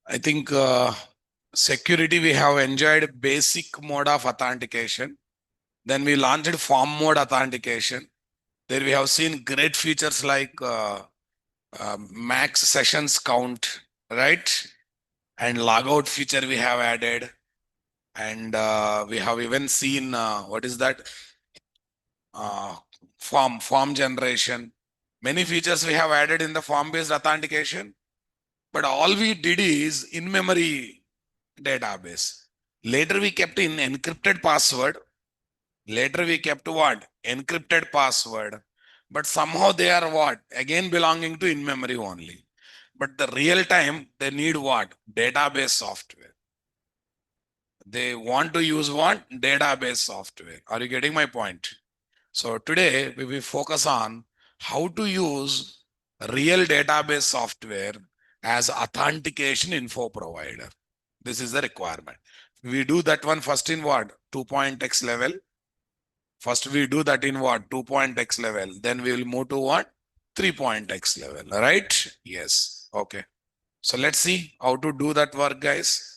I think security, we have enjoyed basic mode of authentication. Then we launched form mode authentication. There we have seen great features like max sessions count, right? And logout feature we have added. And we have even seen what is that? Uh, form generation. Many features we have added in the form based authentication. But all we did is in-memory database. Later we kept in encrypted password. Later we kept what? Encrypted password. But somehow they are what? Again belonging to in-memory only. But the real time, they need what? Database software. They want to use what? Database software. Are you getting my point? So today we will focus on how to use real database software as authentication info provider. This is the requirement. We do that one first in what? 2.x level. First we do that in what? 2.x level. Then we will move to what? 3.x level. Right? Yes. Okay. So let's see how to do that work, guys.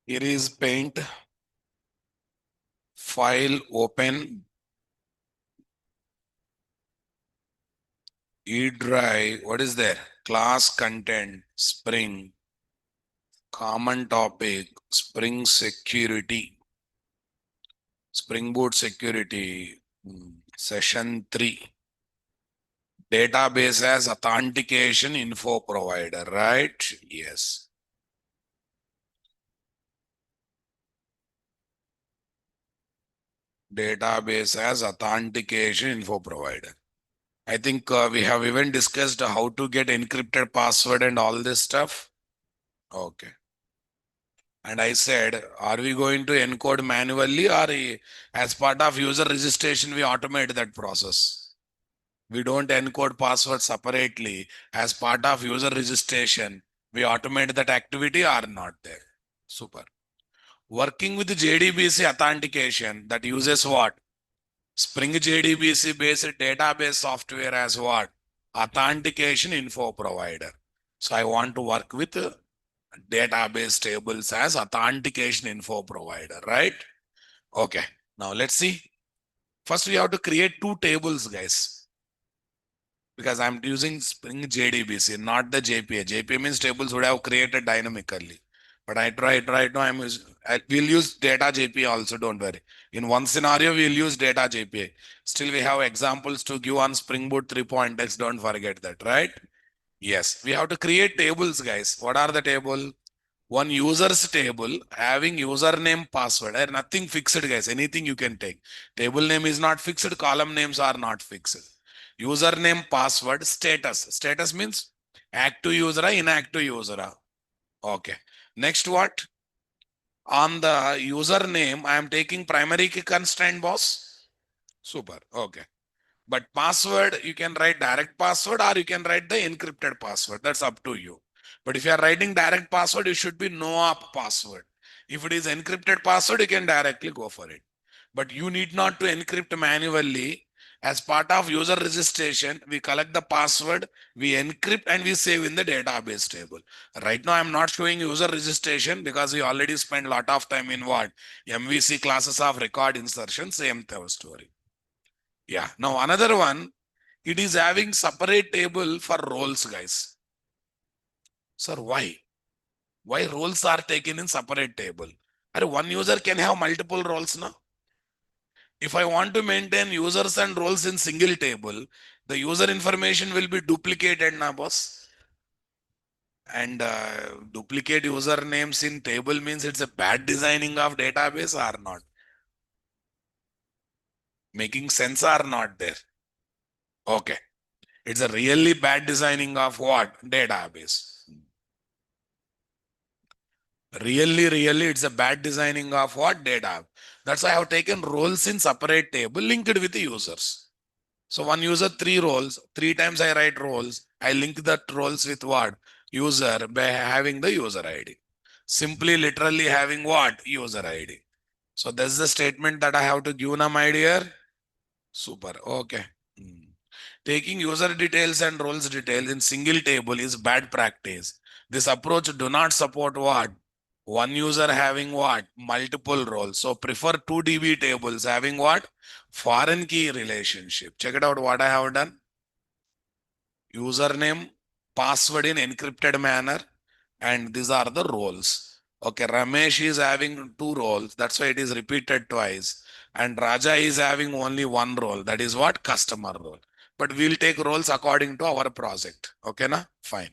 Here is Paint. File open. E drive. What is there? Class content. Spring. Common topic. Spring security. Spring Boot security. Session 3. Database as authentication info provider, right? Yes. Database as authentication info provider. I think we have even discussed how to get encrypted password and all this stuff. Okay. And I said, are we going to encode manually or as part of user registration, we automate that process? We don't encode password separately. As part of user registration, we automate that activity or not there. Super. Working with JDBC authentication that uses what? Spring JDBC based database software as what? Authentication info provider. So I want to work with database tables as authentication info provider, right? Okay. Now let's see. First, we have to create two tables, guys, because I'm using Spring JDBC, not the JPA. JPA means tables would have created dynamically. But I tried right now. We'll use data JPA also. Don't worry. In one scenario, we'll use data JPA. Still, we have examples to give on Spring Boot 3.x. Don't forget that, right? Yes, we have to create tables, guys. What are the table? One users table having username, password, and nothing fixed, guys. Anything you can take. Table name is not fixed. Column names are not fixed. Username, password, status. Status means active user, inactive user. Okay. Next, what? On the username, I am taking primary key constraint, boss. Super. Okay. But password, you can write direct password or you can write the encrypted password. That's up to you. But if you are writing direct password, it should be no op password. If it is encrypted password, you can directly go for it. But you need not to encrypt manually. As part of user registration, we collect the password, we encrypt and we save in the database table. Right now, I'm not showing user registration because we already spent a lot of time in what? MVC classes of record insertion, same story. Yeah. Now another one, it is having separate table for roles, guys. Sir, why? Why roles are taken in separate table? One user can have multiple roles now. If I want to maintain users and roles in single table, the user information will be duplicated now, boss. And duplicate usernames in table means it's a bad designing of database or not? Making sense or not there? Okay. It's a really bad designing of what? Database. Really, it's a bad designing of what? Data. That's why I have taken roles in separate table linked with the users. So one user, three roles, three times I write roles. I link that roles with what? User by having the user ID. Simply literally having what? User ID. So that's the statement that I have to give now, my dear. Super. Okay. Hmm. Taking user details and roles details in single table is bad practice. This approach do not support what? One user having what? Multiple roles. So prefer two DB tables having what? Foreign key relationship. Check it out what I have done. Username, password in encrypted manner, and these are the roles. Okay, Ramesh is having two roles. That's why it is repeated twice. And Raja is having only one role. That is what? Customer role. But we'll take roles according to our project. Okay, na? Fine.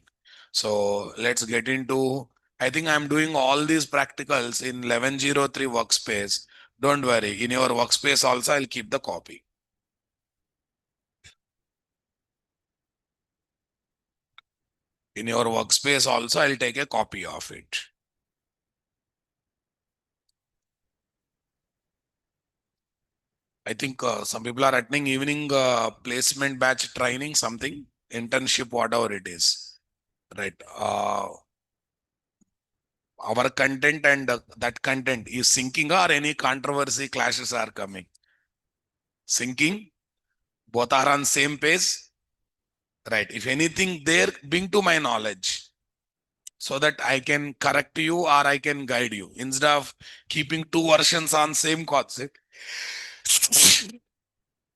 So let's get into. I think I'm doing all these practicals in 1103 workspace. Don't worry. In your workspace also, I'll keep the copy. In your workspace also, I'll take a copy of it. I think some people are attending evening placement batch training, something, internship, whatever it is. Right. Our content and that content is syncing or any controversy clashes are coming. Syncing, both are on same page. Right. If anything there, bring to my knowledge so that I can correct you or I can guide you instead of keeping two versions on same concept.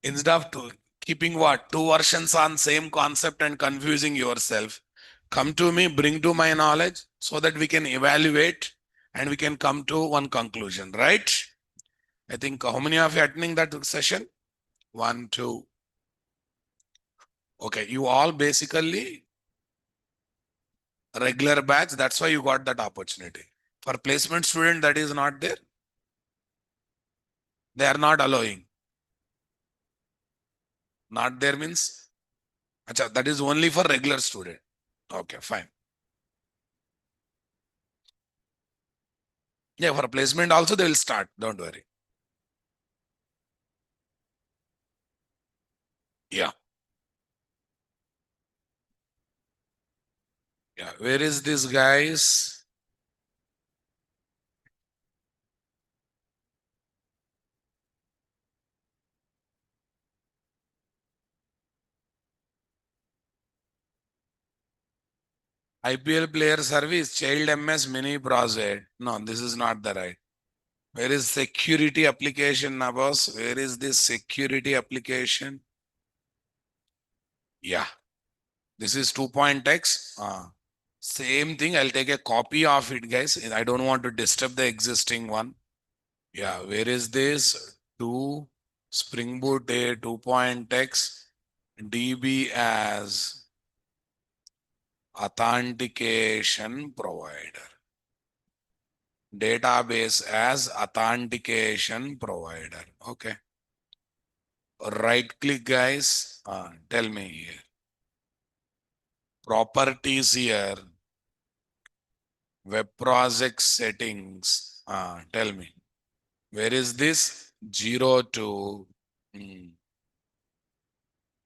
Instead of keeping what two versions on same concept and confusing yourself, come to me, bring to my knowledge so that we can evaluate and we can come to one conclusion, right? I think how many of you attending that session? One, two. Okay, you all basically regular batch. That's why you got that opportunity. For placement student, that is not there. They are not allowing. Not there means, acha, that is only for regular student. Okay, fine. Yeah, for placement also they will start. Don't worry. Yeah. Yeah. Where is this guys? IPL player service, child MS mini project. No, this is not the right. Where is security application, Nabos? Where is this security application? Yeah. This is 2.x. Same thing. I'll take a copy of it, guys. I don't want to disturb the existing one. Yeah. Where is this? 2 Spring Boot A 2.x DB as authentication provider. Database as authentication provider. Okay. Right click, guys. Tell me here. Properties here. Web project settings. Tell me. Where is this? 02.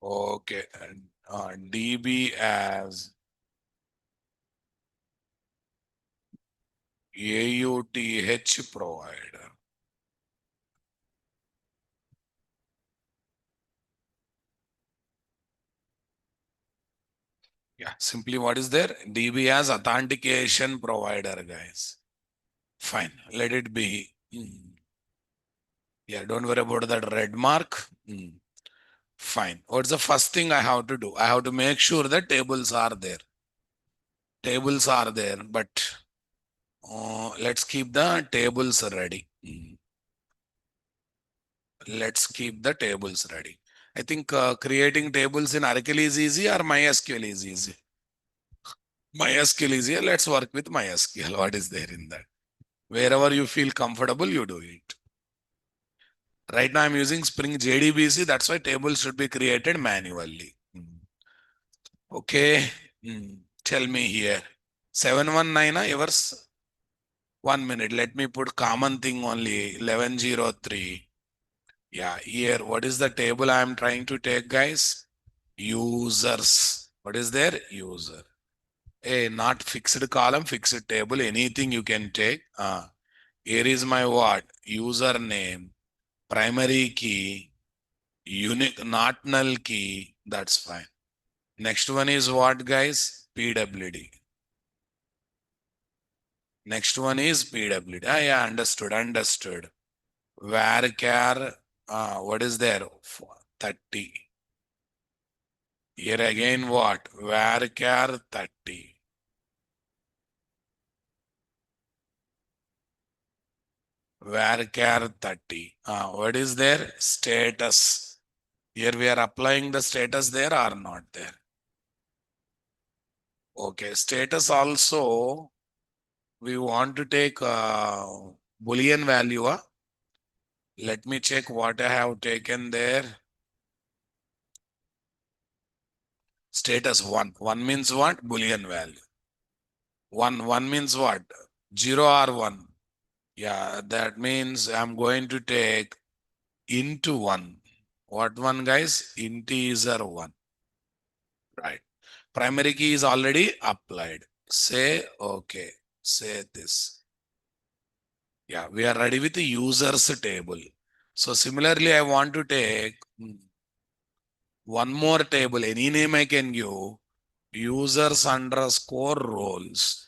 Okay. DB as AUTH provider. Yeah, simply what is there? DB as authentication provider, guys. Fine, let it be. Yeah, don't worry about that red mark. Fine. What's the first thing I have to do? I have to make sure that tables are there. Tables are there, but let's keep the tables ready. Let's keep the tables ready. I think creating tables in Oracle is easy or MySQL is easy. MySQL is easier. Let's work with MySQL. What is there in that? Wherever you feel comfortable, you do it. Right now, I'm using Spring JDBC. That's why tables should be created manually. Okay. Tell me here. 719, yours? 1 minute. Let me put common thing only. 1103. Yeah, here, what is the table I am trying to take, guys? Users. What is there? User. A not fixed column, fixed table, anything you can take. Here is my what? Username, primary key, unique, not null key. That's fine. Next one is what, guys? PWD. Next one is PWD. Yeah, understood, understood. Varchar, what is there? 30. Here again what? Varchar 30. Varchar 30. What is there? Status. Here we are applying the status there or not there. Okay, status also we want to take Boolean value. Let me check what I have taken there. Status 1. 1 means what? Boolean value. 1 means what? 0 or 1. Yeah, that means I'm going to take into 1. What one, guys? Integer 1. Right. Primary key is already applied. Say okay. Say this. Yeah, we are ready with the users table. So similarly, I want to take one more table. Any name I can give. Users underscore roles.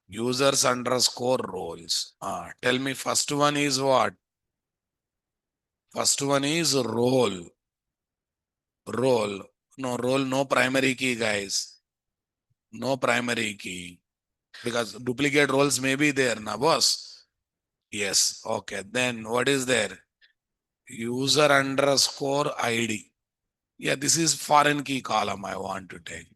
Users underscore roles. Tell me first one is what? First one is role. Role. No role, no primary key, guys. No primary key. Because duplicate roles may be there, na boss? Yes. Okay. Then what is there? User underscore ID. Yeah, this is foreign key column I want to take.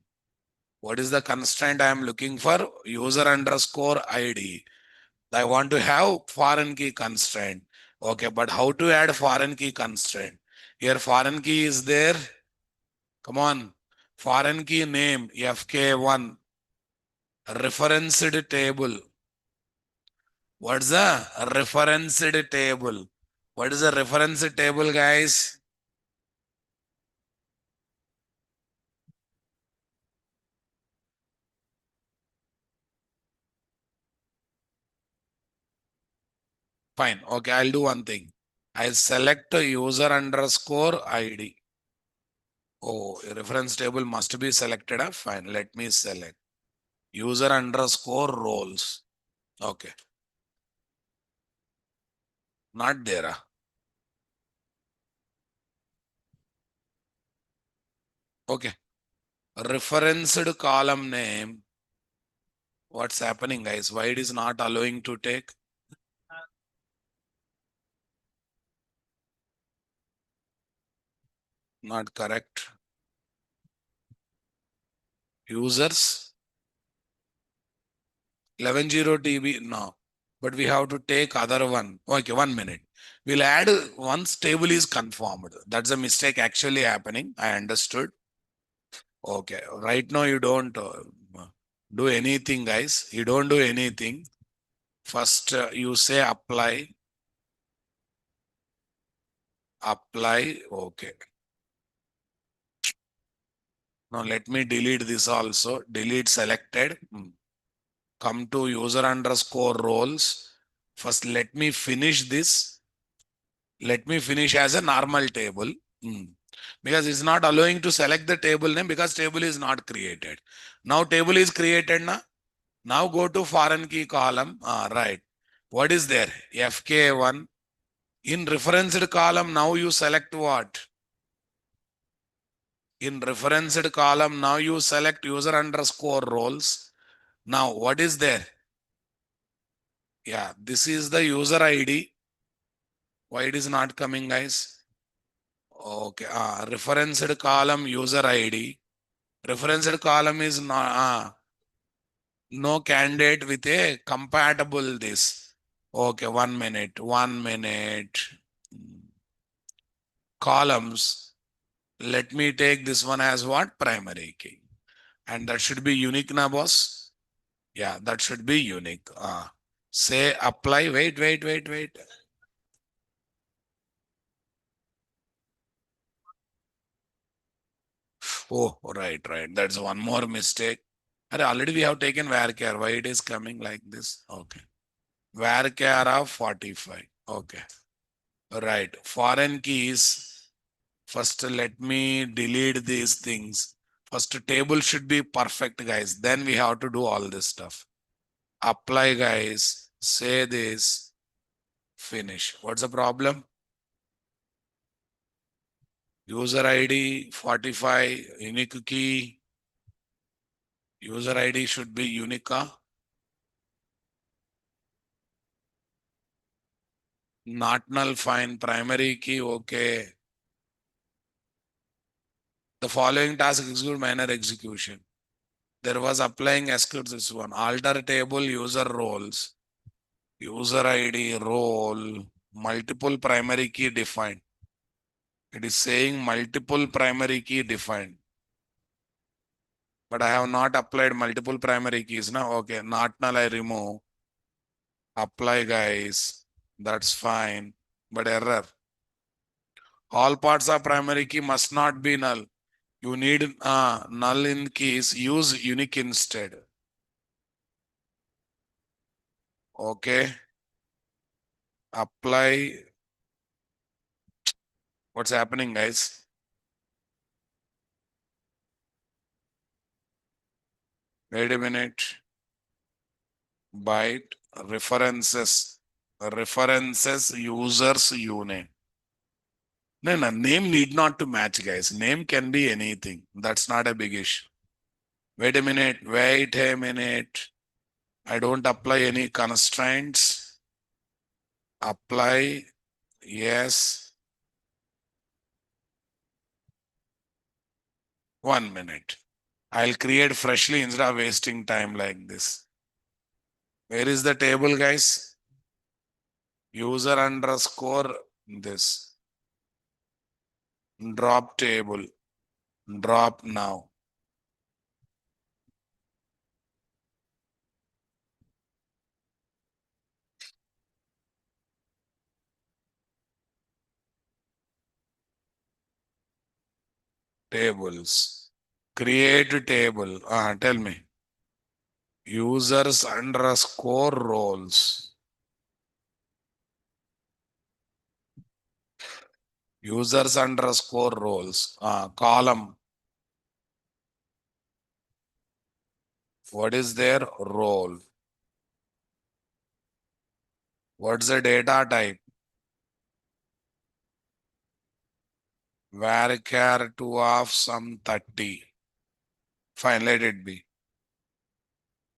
What is the constraint I am looking for? User underscore ID. I want to have foreign key constraint. Okay, but how to add foreign key constraint? Here foreign key is there. Come on. Foreign key name FK1. Referenced table. What's the referenced table? What is the referenced table, guys? Fine. Okay, I'll do one thing. I'll select a user underscore ID. Oh, a reference table must be selected. Fine. Let me select user underscore roles. Okay. Not there. Okay. Referenced column name. What's happening, guys? Why it is not allowing to take? Not correct. Users 110 TB. No. But we have to take other one. Okay, 1 minute. We'll add once table is confirmed. That's a mistake actually happening. I understood. Okay, right now you don't do anything, guys. You don't do anything. First, you say apply. Apply. Okay. Now let me delete this also. Delete selected. Come to user underscore roles. First, let me finish this. Let me finish as a normal table. Because it's not allowing to select the table name because table is not created. Now table is created now. Now go to foreign key column. Right. What is there? FK1. In referenced column, now you select what? In referenced column, now you select user underscore roles. Now what is there? Yeah, this is the user ID. Why it is not coming, guys? Okay. Referenced column user ID. Referenced column is not no candidate with a compatible this. Okay, 1 minute, 1 minute. Columns. Let me take this one as what? Primary key. And that should be unique na boss? Yeah, that should be unique. Say apply. Wait. Oh, right. That's one more mistake. Already we have taken varchar. Why it is coming like this? Okay. Varchar of 45. Okay. Right. Foreign keys. First, let me delete these things. First, table should be perfect, guys. Then we have to do all this stuff. Apply, guys. Say this. Finish. What's the problem? User ID 45, unique key. User ID should be Unica. Not null, fine. Primary key, okay. The following task execute minor execution. There was applying execute this one. Alter table user roles. User ID role. Multiple primary key defined. It is saying multiple primary key defined. But I have not applied multiple primary keys now. Okay, not null I remove. Apply, guys. That's fine. But error. All parts of primary key must not be null. You need null in keys. Use unique instead. Okay. Apply. What's happening, guys? Wait a minute. Byte references. References users uname. No, name need not to match, guys. Name can be anything. That's not a big issue. Wait a minute. Wait a minute. I don't apply any constraints. Apply. Yes. 1 minute. I'll create freshly instead of wasting time like this. Where is the table, guys? User underscore this. Drop table. Drop now. Tables. Create table. Tell me. Users underscore roles. Users underscore roles. Column. What is their role? What's the data type? Varchar2 of some 30. Fine, let it be.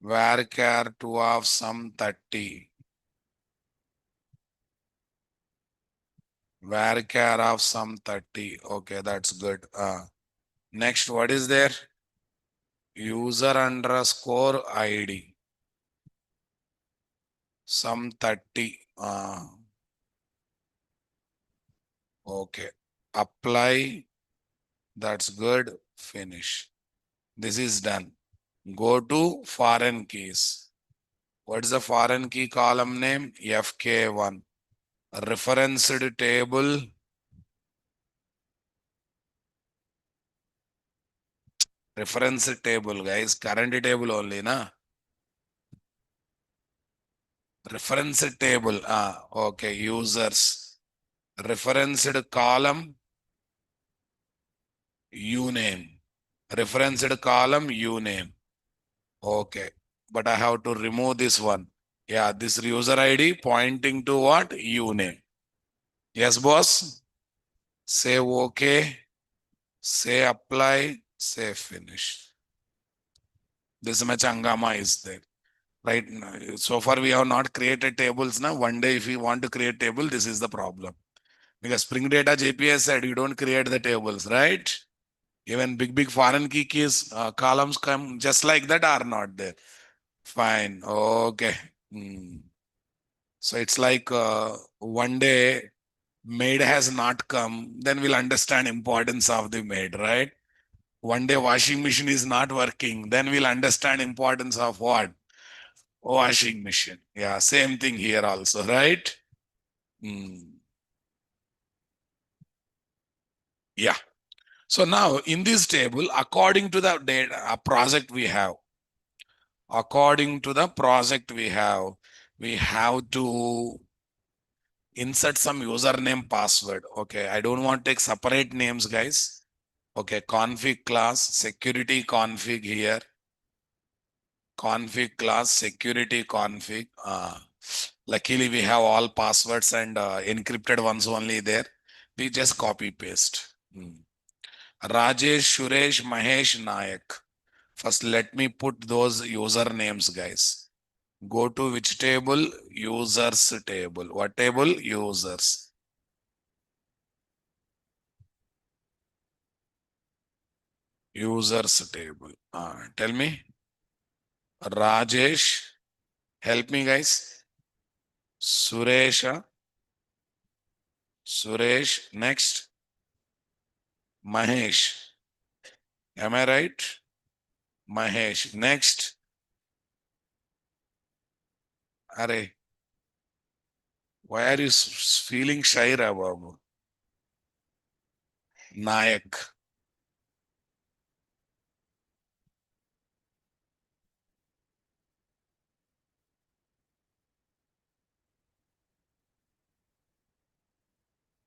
Varchar2 of some 30. Varchar of some 30. Okay, that's good. Next, what is there? User underscore ID. Some 30. Okay. Apply. That's good. Finish. This is done. Go to foreign keys. What is the foreign key column name? FK1. Referenced table. Reference table, guys. Current table only, na? Reference table. Okay. Users. Referenced column. Uname. Referenced column. Uname. Okay. But I have to remove this one. Yeah. This user ID pointing to what? Uname. Yes, boss. Say okay. Say apply. Say finish. This much hangama is there. Right. So far, we have not created tables now. One day, if we want to create table, this is the problem. Because Spring Data JPS said you don't create the tables, right? Even big foreign key keys, columns come just like that are not there. Fine. Okay. Hmm. So it's like one day maid has not come, then we'll understand importance of the maid, right? One day washing machine is not working, then we'll understand importance of what? Washing machine. Yeah, same thing here also, right? Hmm. Yeah. So now in this table, according to the data project we have, we have to insert some username password. Okay, I don't want to take separate names, guys. Okay, config class, security config here, config class, security config. Luckily, we have all passwords and encrypted ones only there. We just copy paste. Rajesh, Suresh, Mahesh, Nayak. First, let me put those usernames, guys. Go to which table? Users table. What table? Users. Users table. Tell me. Rajesh. Help me, guys. Suresh. Suresh. Next. Mahesh. Am I right? Mahesh. Next. Are, why are you feeling shy, Babu? Nayak.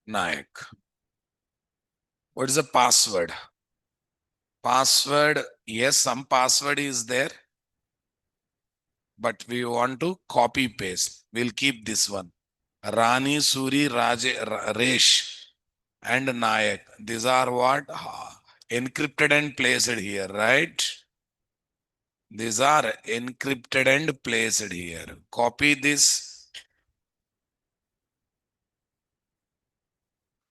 Nayak. What is the password? Password. Yes, some password is there, but we want to copy paste. We'll keep this one. Rani, Suri, Resh, and Nayak. These are what? Encrypted and placed here, right? These are encrypted and placed here. Copy this,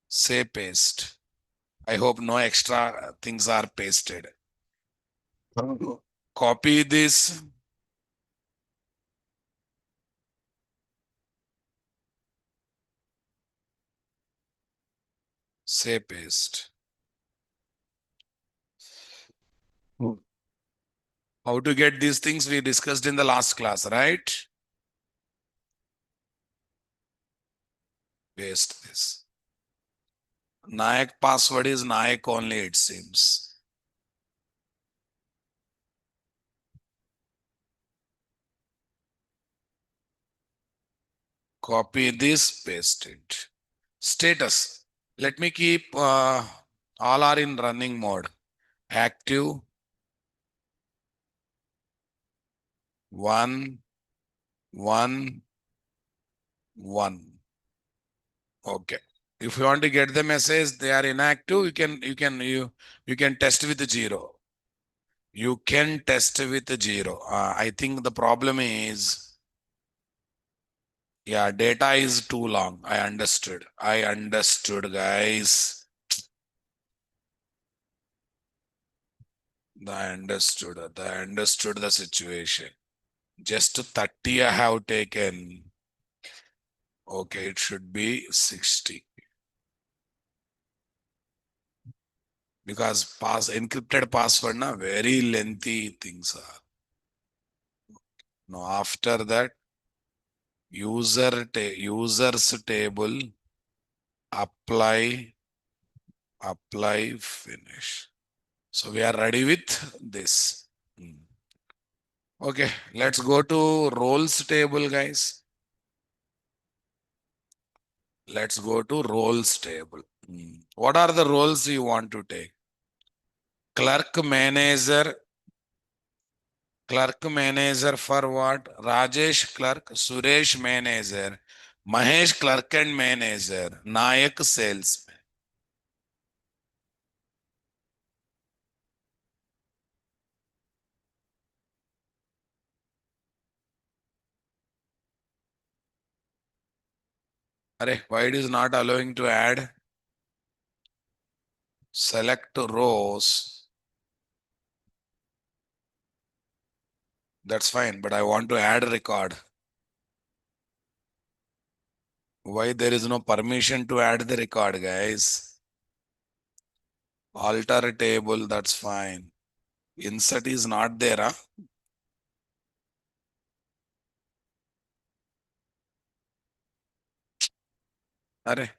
say paste. I hope no extra things are pasted. Copy this, say paste. How to get these things we discussed in the last class, right? Paste this. Nayak password is Nayak only, it seems. Copy this, paste it. Status. Let me keep all are in running mode. Active. 1, 1, 1. Okay. If you want to get the message they are inactive, you can test with 0. You can test with 0. I think the problem is, yeah, data is too long. I understood, guys. I understood the situation. Just 30 I have taken. Okay, it should be 60. Because encrypted password na very lengthy things are. Now after that, users table, apply, finish. So we are ready with this. Okay, let's go to roles table, guys. Let's go to roles table. What are the roles you want to take? Clerk manager for what? Rajesh clerk, Suresh manager, Mahesh clerk and manager, Nayak salesman. Why it is not allowing to add? Select rows. That's fine, but I want to add record. Why there is no permission to add the record, guys? Alter table, that's fine. Insert is not there, huh? Arey,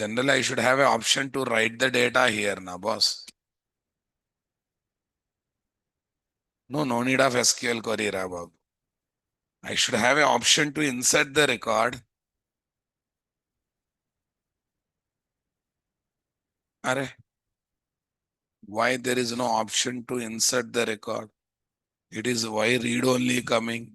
Generally, I should have an option to write the data here, na boss. No need of SQL query, Rabab. I should have an option to insert the record. Are, why there is no option to insert the record? It is why read only coming.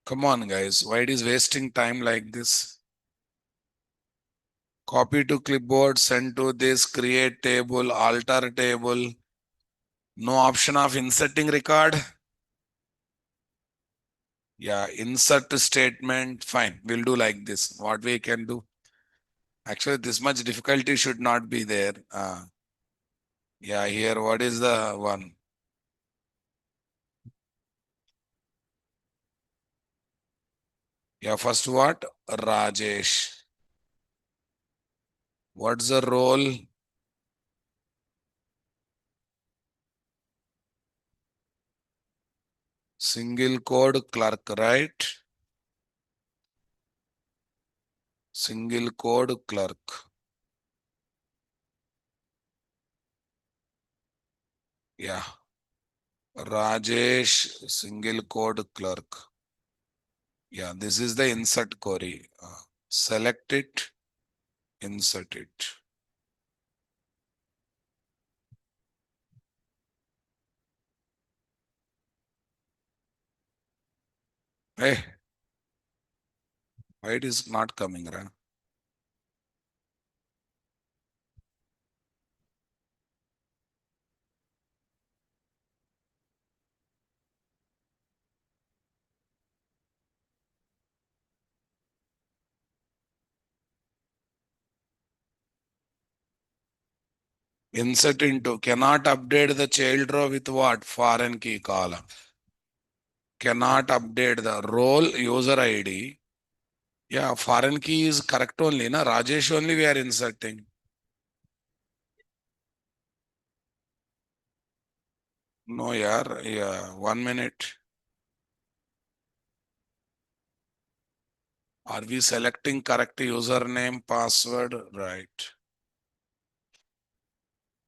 Come on, guys. Why it is wasting time like this? Copy to clipboard, send to this, create table, alter table. No option of inserting record. Yeah, insert statement. Fine. We'll do like this. What we can do. Actually, this much difficulty should not be there. Yeah, here, what is the one? Yeah, first what? Rajesh. What's the role? Single code clerk, right? Single code clerk. Yeah. Rajesh, single code clerk. Yeah, this is the insert query. Select it, insert it. Hey, why it is not coming, right? Insert into, cannot update the child row with what? Foreign key column. Cannot update the role user ID. Yeah, foreign key is correct only, na? Rajesh only we are inserting. No, yaar. Yeah, 1 minute. Are we selecting correct username, password? Right.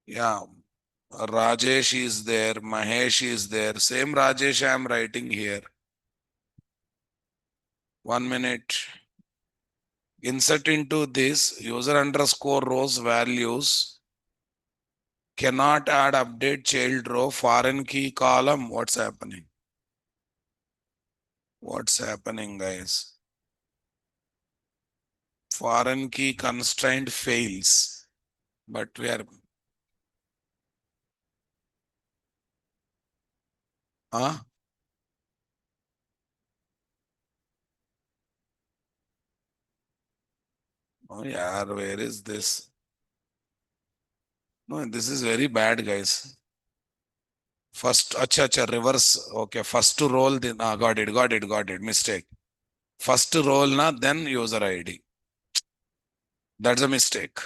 Yeah. Rajesh is there, Mahesh is there. Same Rajesh I am writing here. 1 minute. Insert into this user underscore rows values. Cannot add update child row foreign key column. What's happening? What's happening, guys? Foreign key constraint fails. But we are, huh? Oh, yeah, where is this? No, this is very bad, guys. First, acha, reverse. Okay, first to roll, the, got it. Mistake. First to roll, na, then user ID. That's a mistake.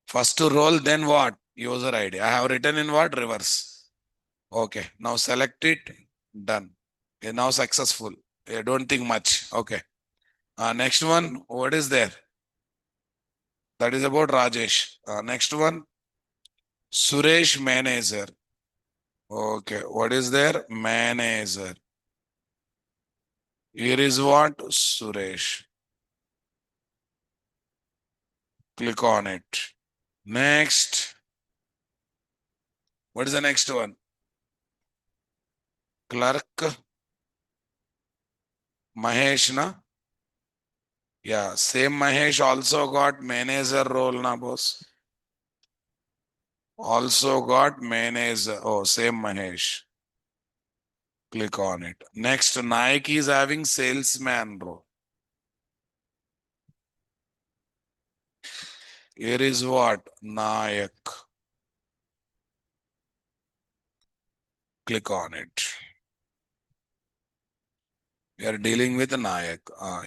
First to roll, then what? User ID. I have written in what? Reverse. Okay, now select it. Done. Okay, now successful. Don't think much. Okay. Next one, what is there? That is about Rajesh. Next one, Suresh manager. Okay, what is there? Manager. Here is what? Suresh. Click on it. Next. What is the next one? Clerk. Mahesh, na? Yeah, same Mahesh also got manager role, na boss? Also got manager. Oh, same Mahesh. Click on it. Next, Nike is having salesman role. Here is what? Nayak. Click on it. We are dealing with Nayak.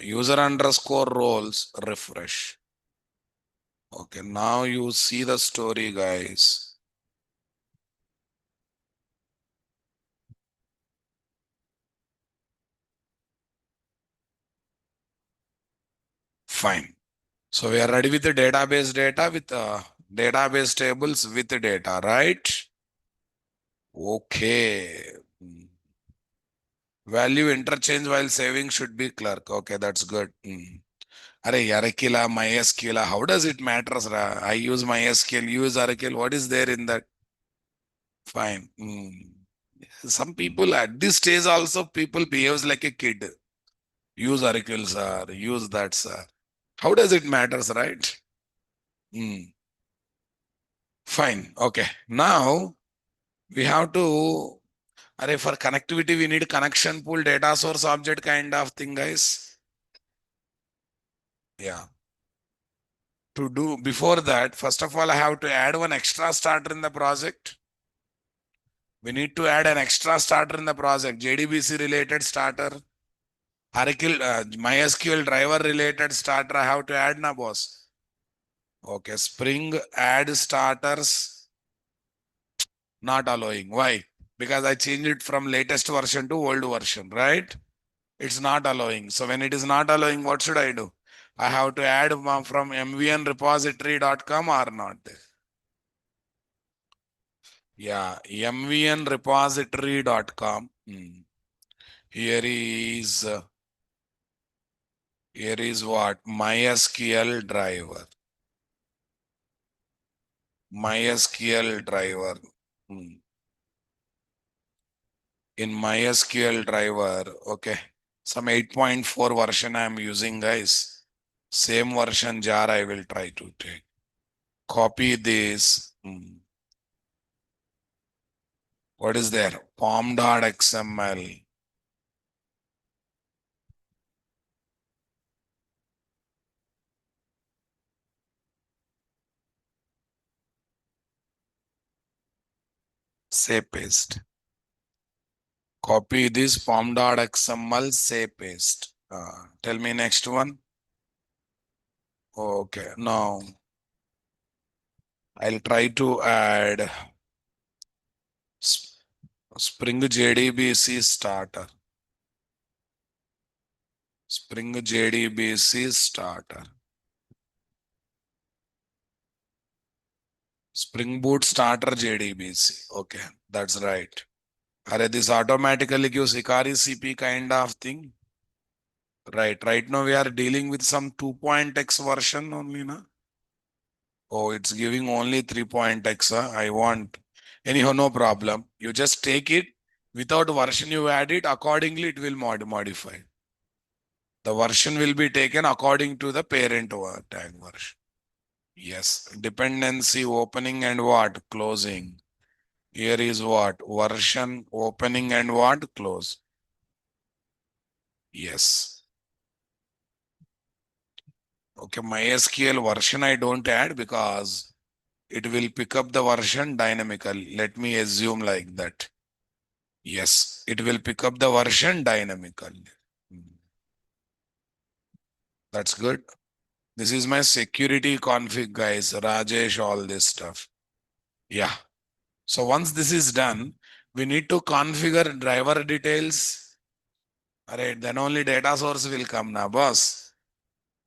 User underscore roles, refresh. Okay, now you see the story, guys. Fine. So we are ready with the database data with database tables with the data, right? Okay. Value interchange while saving should be clerk. Okay, that's good. Array Oracle, MySQL, how does it matter? I use MySQL, you use Oracle. What is there in that? Fine. Some people at this stage also people behaves like a kid. Use Oracle, sir. Use that, sir. How does it matters, right? Hmm. Fine. Okay. Now we have to. Array for connectivity, we need connection pool, data source, object kind of thing, guys. Yeah. To do before that, first of all, I have to add one extra starter in the project. We need to add an extra starter in the project, JDBC related starter, Oracle, MySQL driver related starter. I have to add na boss. Okay, Spring add starters not allowing. Why? Because I changed it from latest version to old version, right? It's not allowing. So when it is not allowing, what should I do? I have to add from mvnrepository.com or not. Yeah, mvnrepository.com. Here is here is what? MySQL driver. MySQL driver. In MySQL driver, okay. Some 8.4 version I am using, guys. Same version jar I will try to take. Copy this. What is there? Pom.xml. Say paste. Copy this pom.xml, say paste. Tell me next one. Okay, now I'll try to add Spring JDBC starter. Spring JDBC starter. Spring Boot starter JDBC. Okay, that's right. Are this automatically gives Ikari CP kind of thing? Right. Right now we are dealing with some 2.x version only, na? Oh, it's giving only 3.x. I want. Anyhow, no problem. You just take it without version. You add it accordingly. It will modify. The version will be taken according to the parent tag version. Yes. Dependency opening and what closing. Here is what version opening and what close. Yes. Okay, MySQL version I don't add because it will pick up the version dynamically. Let me assume like that. Yes, it will pick up the version dynamically. That's good. This is my security config, guys. Rajesh, all this stuff. Yeah. So once this is done, we need to configure driver details. Alright, then only data source will come now, boss.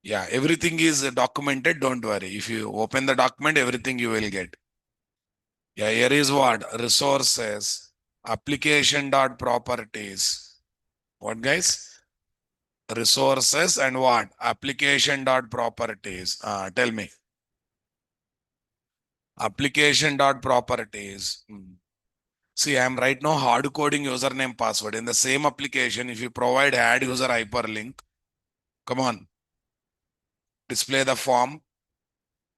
Yeah, everything is documented. Don't worry. If you open the document, everything you will get. Yeah, here is what? Resources, application dot properties. What, guys? Resources and what? Application dot properties. Tell me. Application dot properties. See, I am right now hard coding username password. In the same application, if you provide add user hyperlink, come on, display the form,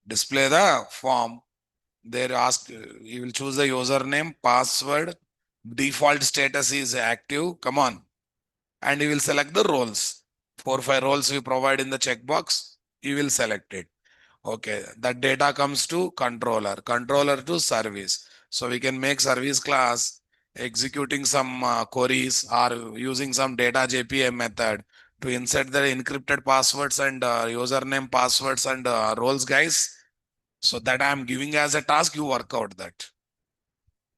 display the form. There ask, you will choose the username, password, default status is active. Come on. And you will select the roles. 4 5 roles we provide in the checkbox. You will select it. Okay. That data comes to controller, controller to service. So we can make service class executing some queries or using some data JPA method to insert the encrypted passwords and username passwords and roles, guys. So that I'm giving as a task, you work out that.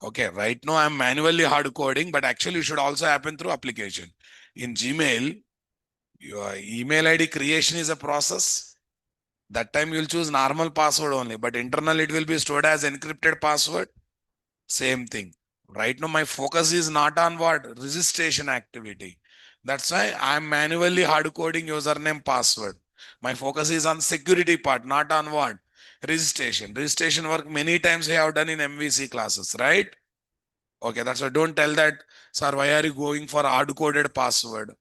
Okay, right now I'm manually hard coding, but actually it should also happen through application. In Gmail, your email ID creation is a process. That time you'll choose normal password only, but internal it will be stored as encrypted password. Same thing. Right now my focus is not on what? Registration activity. That's why I'm manually hard coding username password. My focus is on security part, not on what? Registration. Registration work many times I have done in MVC classes, right? Okay, that's why don't tell that, sir, why are you going for hard coded password?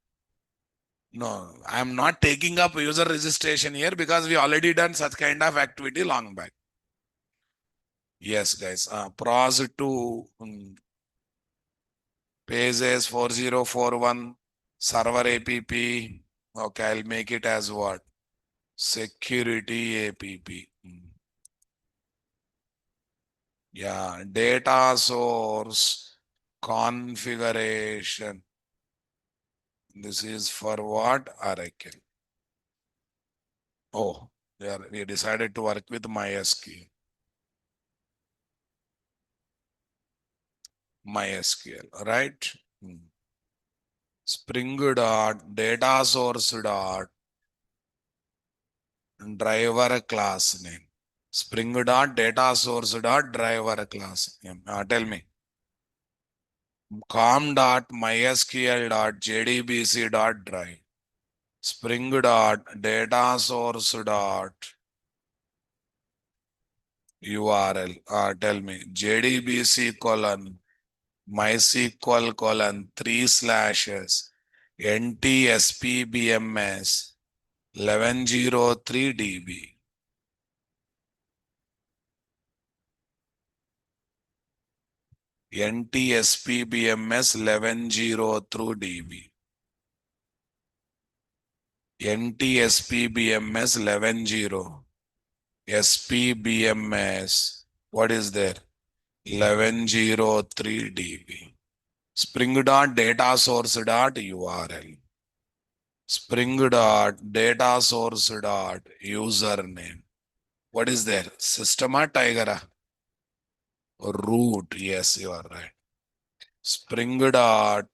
No, I'm not taking up user registration here because we already done such kind of activity long back. Yes, guys. Pros to pages 4041 server app. Okay, I'll make it as what? Security app. Yeah, data source configuration. This is for what? Oracle. Oh, we decided to work with MySQL. MySQL, right? Spring dot data source dot driver class name. Spring dot data source dot driver class name. Tell me. Com dot MySQL dot JDBC dot drive. Spring dot data source dot URL. Tell me. JDBC colon MySQL colon 3 slashes NTSPBMS 1103 DB. NTSPBMS 1103 DB. NTSPBMS 110. SPBMS. What is there? 1103 DB. Spring dot data source dot URL. Spring dot data source dot username. What is there? System or Tiger? Root. Yes, you are right. Spring dot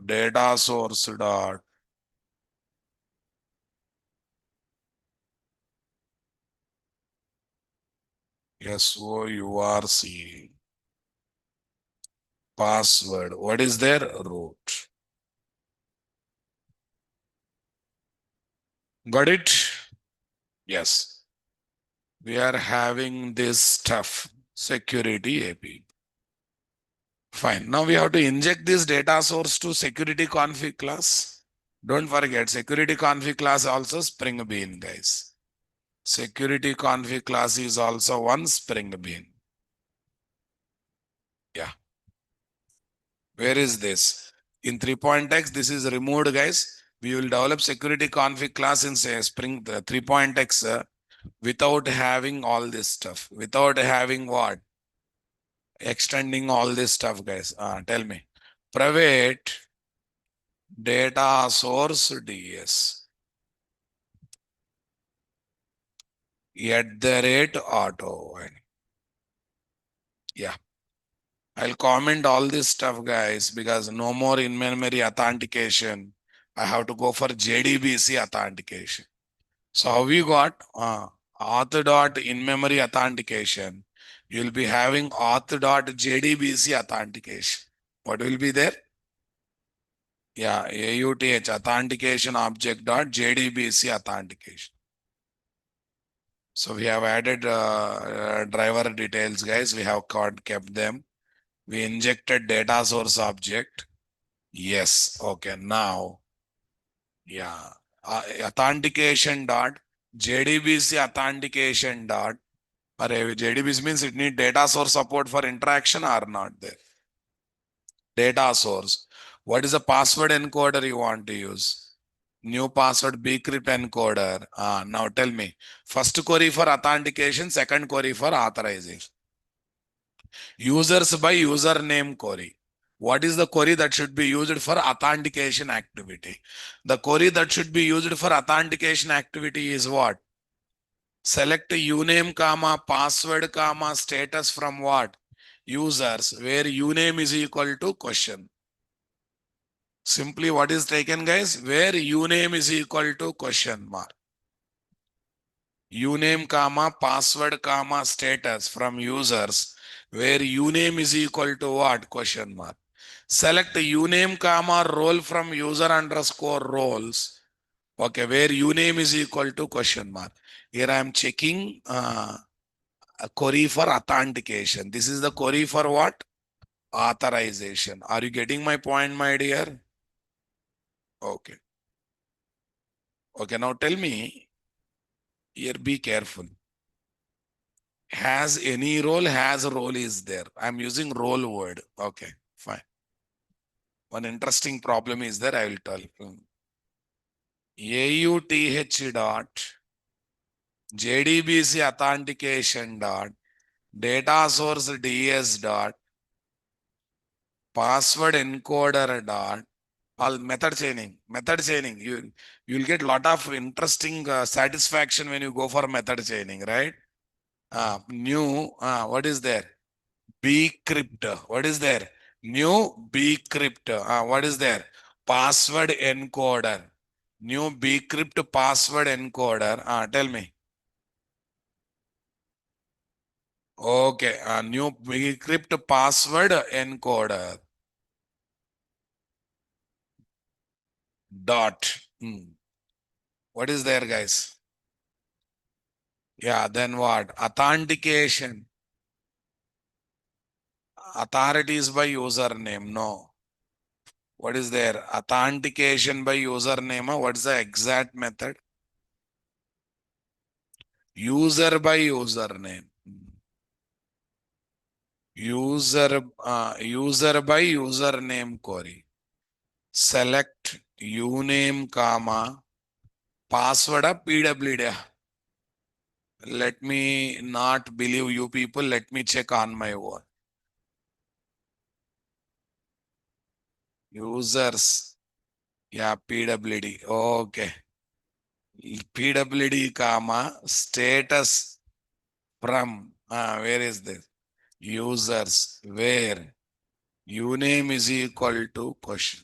data source dot SOURC password. What is there? Root. Got it? Yes. We are having this stuff. Security AP. Fine. Now we have to inject this data source to security config class. Don't forget, security config class also Spring Bean, guys. Security config class is also one Spring Bean. Yeah. Where is this? In 3.x, this is removed, guys. We will develop security config class in say Spring 3.x without having all this stuff. Without having what? Extending all this stuff, guys. Tell me. Private data source DS @auto. Yeah. I'll comment all this stuff, guys, because no more in-memory authentication. I have to go for JDBC authentication. So how we got auth dot in-memory authentication. You'll be having auth dot JDBC authentication. What will be there? Yeah, AUTH authentication object dot JDBC authentication. So we have added driver details, guys. We have kept them. We injected data source object. Yes. Okay. Now, yeah. Authentication dot JDBC authentication dot. JDBC means it need data source support for interaction or not there. Data source. What is the password encoder you want to use? New password bcrypt encoder. Now tell me. First query for authentication, second query for authorization. Users by username query. What is the query that should be used for authentication activity? The query that should be used for authentication activity is what? Select uname comma password comma status from what? Users, where uname is equal to question. Simply what is taken, guys? Where uname is equal to question mark. Uname comma password comma status from users, where uname is equal to what? Question mark. Select uname comma role from user underscore roles. Okay, where uname is equal to question mark. Here I am checking a query for authentication. This is the query for what? Authorization. Are you getting my point, my dear? Okay. Okay, now tell me, here be careful. Has any role, has role is there. I'm using role word. Okay, fine. One interesting problem is there, I will tell you. AUTH dot JDBC authentication dot data source DS dot password encoder dot all method chaining. You'll get lot of interesting satisfaction when you go for method chaining, right? New what is there? Bcrypt. What is there? New Bcrypt. What is there? Password encoder. New Bcrypt password encoder. Tell me. Okay. New Bcrypt password encoder. Dot. What is there, guys? Yeah. Then what? Authentication. Authorities by username. No. What is there? Authentication by username. What is the exact method? User by username. User by username query. Select uname comma password of PWD. Let me not believe you people. Let me check on my own. Users. Yeah, PWD. Okay. PWD comma status from. Where is this? Users. Where? Uname is equal to question.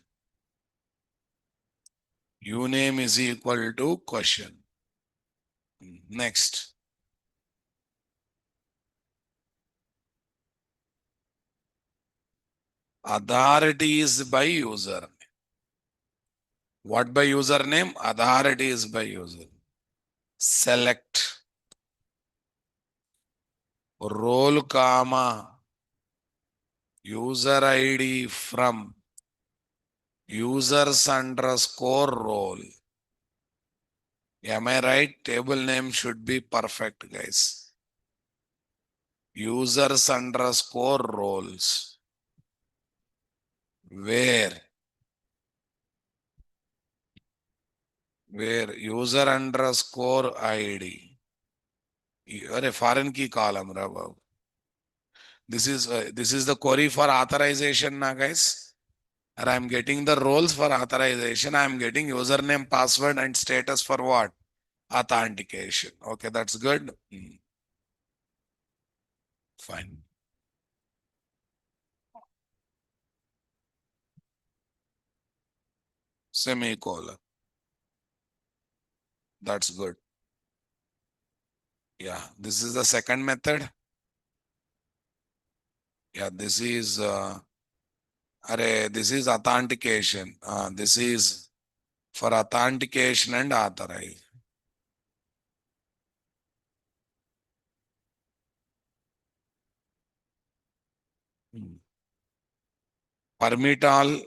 Uname is equal to question. Next. Authority is by user. What by username? Authority is by user. Select role comma user ID from users underscore role. Am I right? Table name should be perfect, guys. Users underscore roles. Where user underscore ID. You're a foreign key column, Rabav. This is the query for authorization now, guys. And I'm getting the roles for authorization. I'm getting username, password, and status for what? Authentication. Okay, that's good. Fine. Semicolon. That's good. Yeah, this is the second method. Yeah, this is this is authentication. This is for authentication and authorize. Permit all,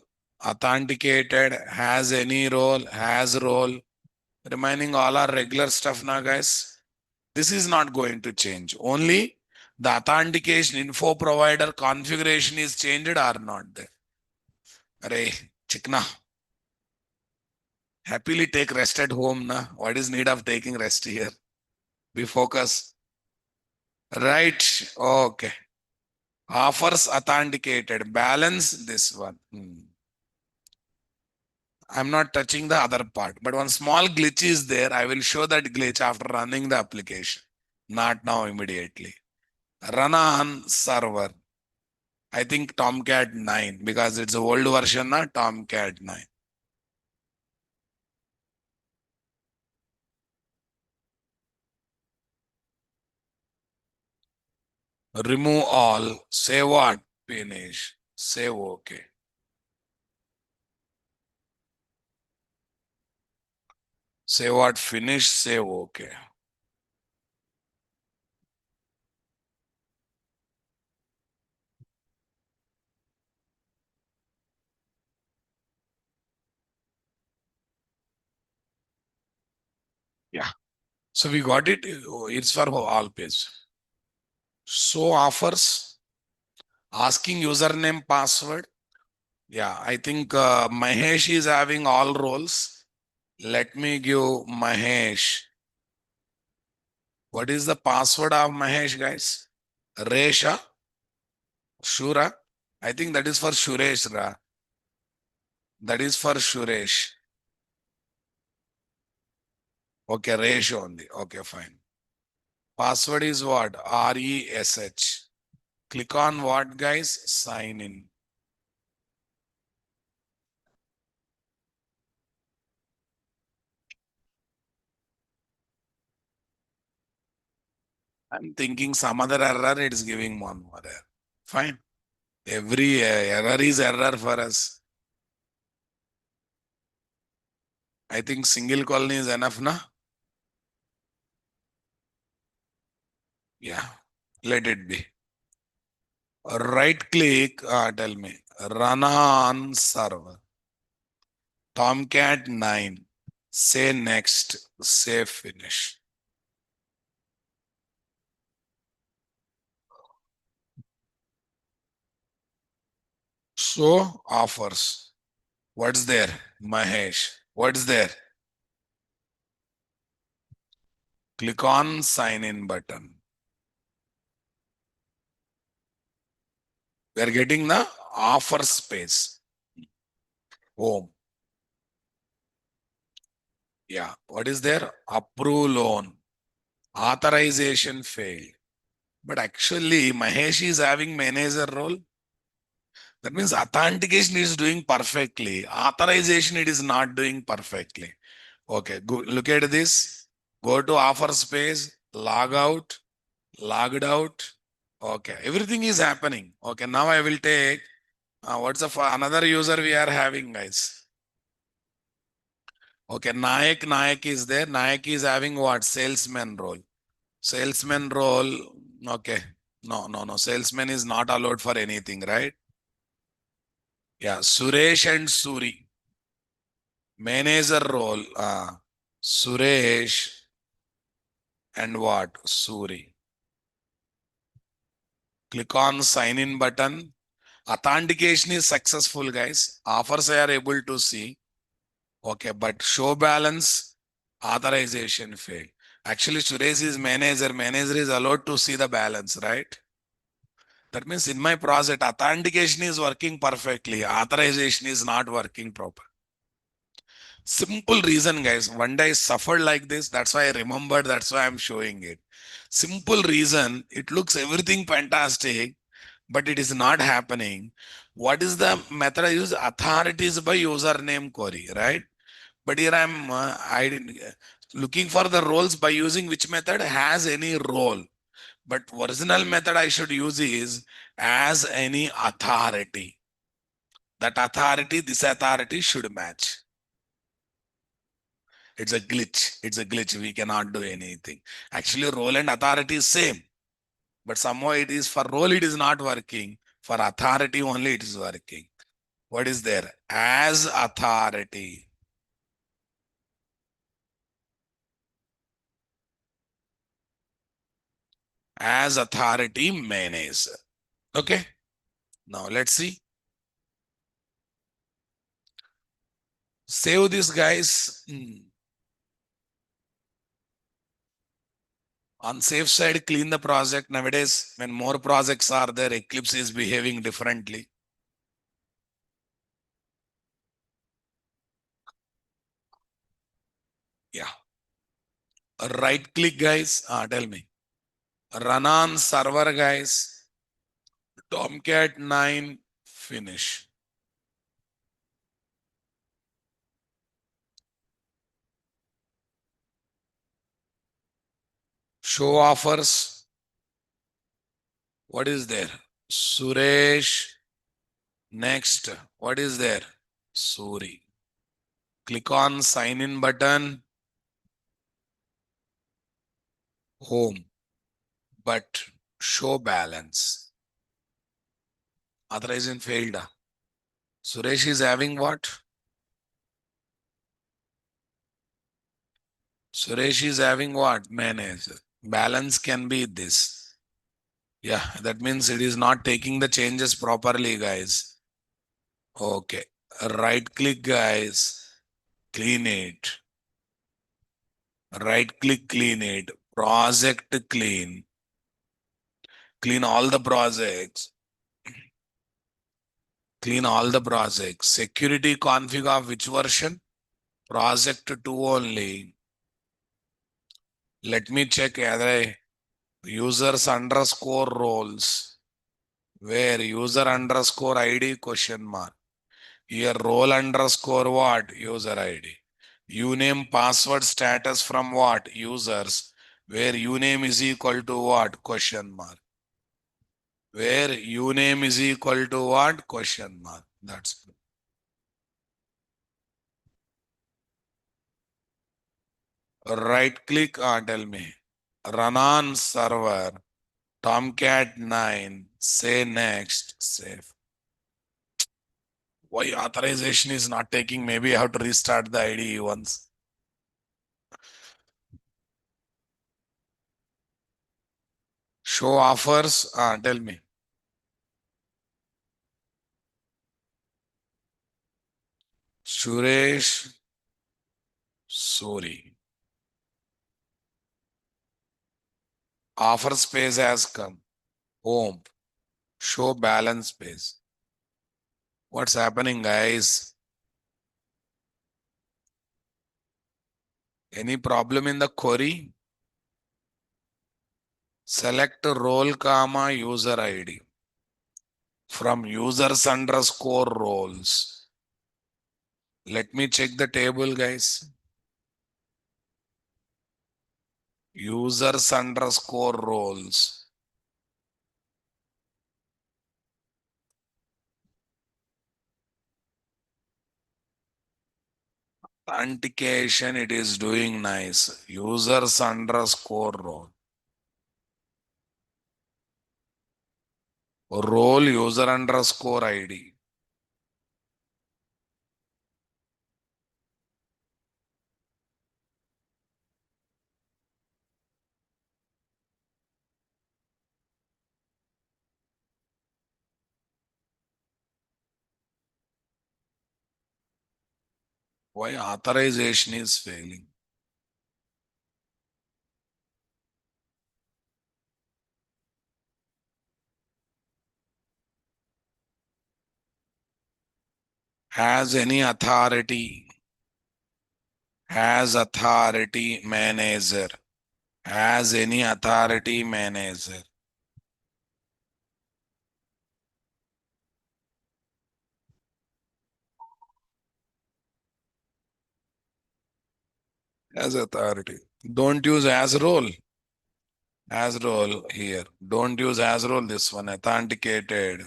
authenticated, has any role, has role. Remaining all are regular stuff now, guys. This is not going to change. Only the authentication info provider configuration is changed or not there. Array, chikna. Happily take rest at home na. What is need of taking rest here? Be focused. Right. Okay. Offers authenticated. Balance this one. I'm not touching the other part, but one small glitch is there. I will show that glitch after running the application. Not now immediately. Run on server. I think Tomcat 9 because it's an old version, na Tomcat 9. Remove all. Say what? Finish. Save okay. Say what? Finish. Save okay. Yeah. So we got it. It's for all page. So offers asking username password. Yeah, I think Mahesh is having all roles. Let me give Mahesh. What is the password of Mahesh, guys? Resha? Shura? I think that is for Suresh, Ra. That is for Suresh. Okay, Resh only. Okay, fine. Password is what? RESH. Click on what, guys? Sign in. I'm thinking some other error, it is giving one more error. Fine. Every error is error for us. I think single colony is enough, na? Yeah. Let it be. Right click, tell me. Run on server. Tomcat 9. Say next. Say finish. So offers. What's there? Mahesh. What's there? Click on sign in button. We are getting the offer space. Home. Yeah. What is there? Approve loan. Authorization failed. But actually, Mahesh is having manager role. That means authentication is doing perfectly. Authorization, it is not doing perfectly. Okay, go, look at this. Go to offer space, log out, logged out. Okay, everything is happening. Okay, now I will take what's the another user we are having, guys. Okay, Nayak is there. Nayak is having what? Salesman role. Salesman role. Okay. No. Salesman is not allowed for anything, right? Yeah. Suresh and Suri. Manager role. Suresh and what? Suri. Click on sign in button. Authentication is successful, guys. Offers I are able to see. Okay, but show balance, authorization failed. Actually, Suresh is manager. Manager is allowed to see the balance, right? That means in my project, authentication is working perfectly. Authorization is not working proper. Simple reason, guys. One day I suffered like this. That's why I remembered. That's why I'm showing it. Simple reason. It looks everything fantastic, but it is not happening. What is the method I use? Authorities by username query, right? But here I'm looking for the roles by using which method has any role. But original method I should use is as any authority. That authority, this authority should match. It's a glitch. It's a glitch. We cannot do anything. Actually, role and authority is same. But somehow it is for role, it is not working. For authority only, it is working. What is there? As authority. As authority manager. Okay. Now let's see. Save this, guys. On safe side, clean the project. Nowadays, when more projects are there, Eclipse is behaving differently. Yeah. Right click, guys. Tell me. Run on server, guys. Tomcat 9, finish. Show offers. What is there? Suresh. Next. What is there? Suri. Click on sign in button. Home. But show balance. Authorization failed. Suresh is having what? Suresh is having what? Manage. Balance can be this. Yeah, that means it is not taking the changes properly, guys. Okay. Right click, guys. Clean it. Right click, clean it. Project clean. Clean all the projects. Clean all the projects. Security config of which version? Project 2 only. Let me check whether users underscore roles. Where user underscore ID question mark. Here role underscore what? User ID. Uname password status from what? Users. Where uname is equal to what? Question mark. Where uname is equal to what? Question mark. That's good. Right click, tell me. Run on server. Tomcat 9. Say next. Save. Why authorization is not taking? Maybe I have to restart the IDE once. Show offers. Tell me. Suresh Suri. Offer space has come. Home. Show balance space. What's happening, guys? Any problem in the query? Select role comma user ID. From users underscore roles. Let me check the table, guys. Users underscore roles. Authentication, it is doing nice. Users underscore role. Role user underscore ID. Why authorization is failing? Has any authority? Has authority manager? Has any authority manager? Has authority. Don't use as role. As role here. Don't use as role this one. Authenticated.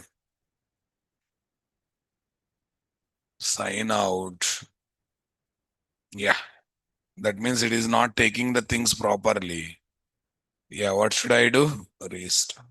Sign out. Yeah. That means it is not taking the things properly. Yeah, what should I do? Restart.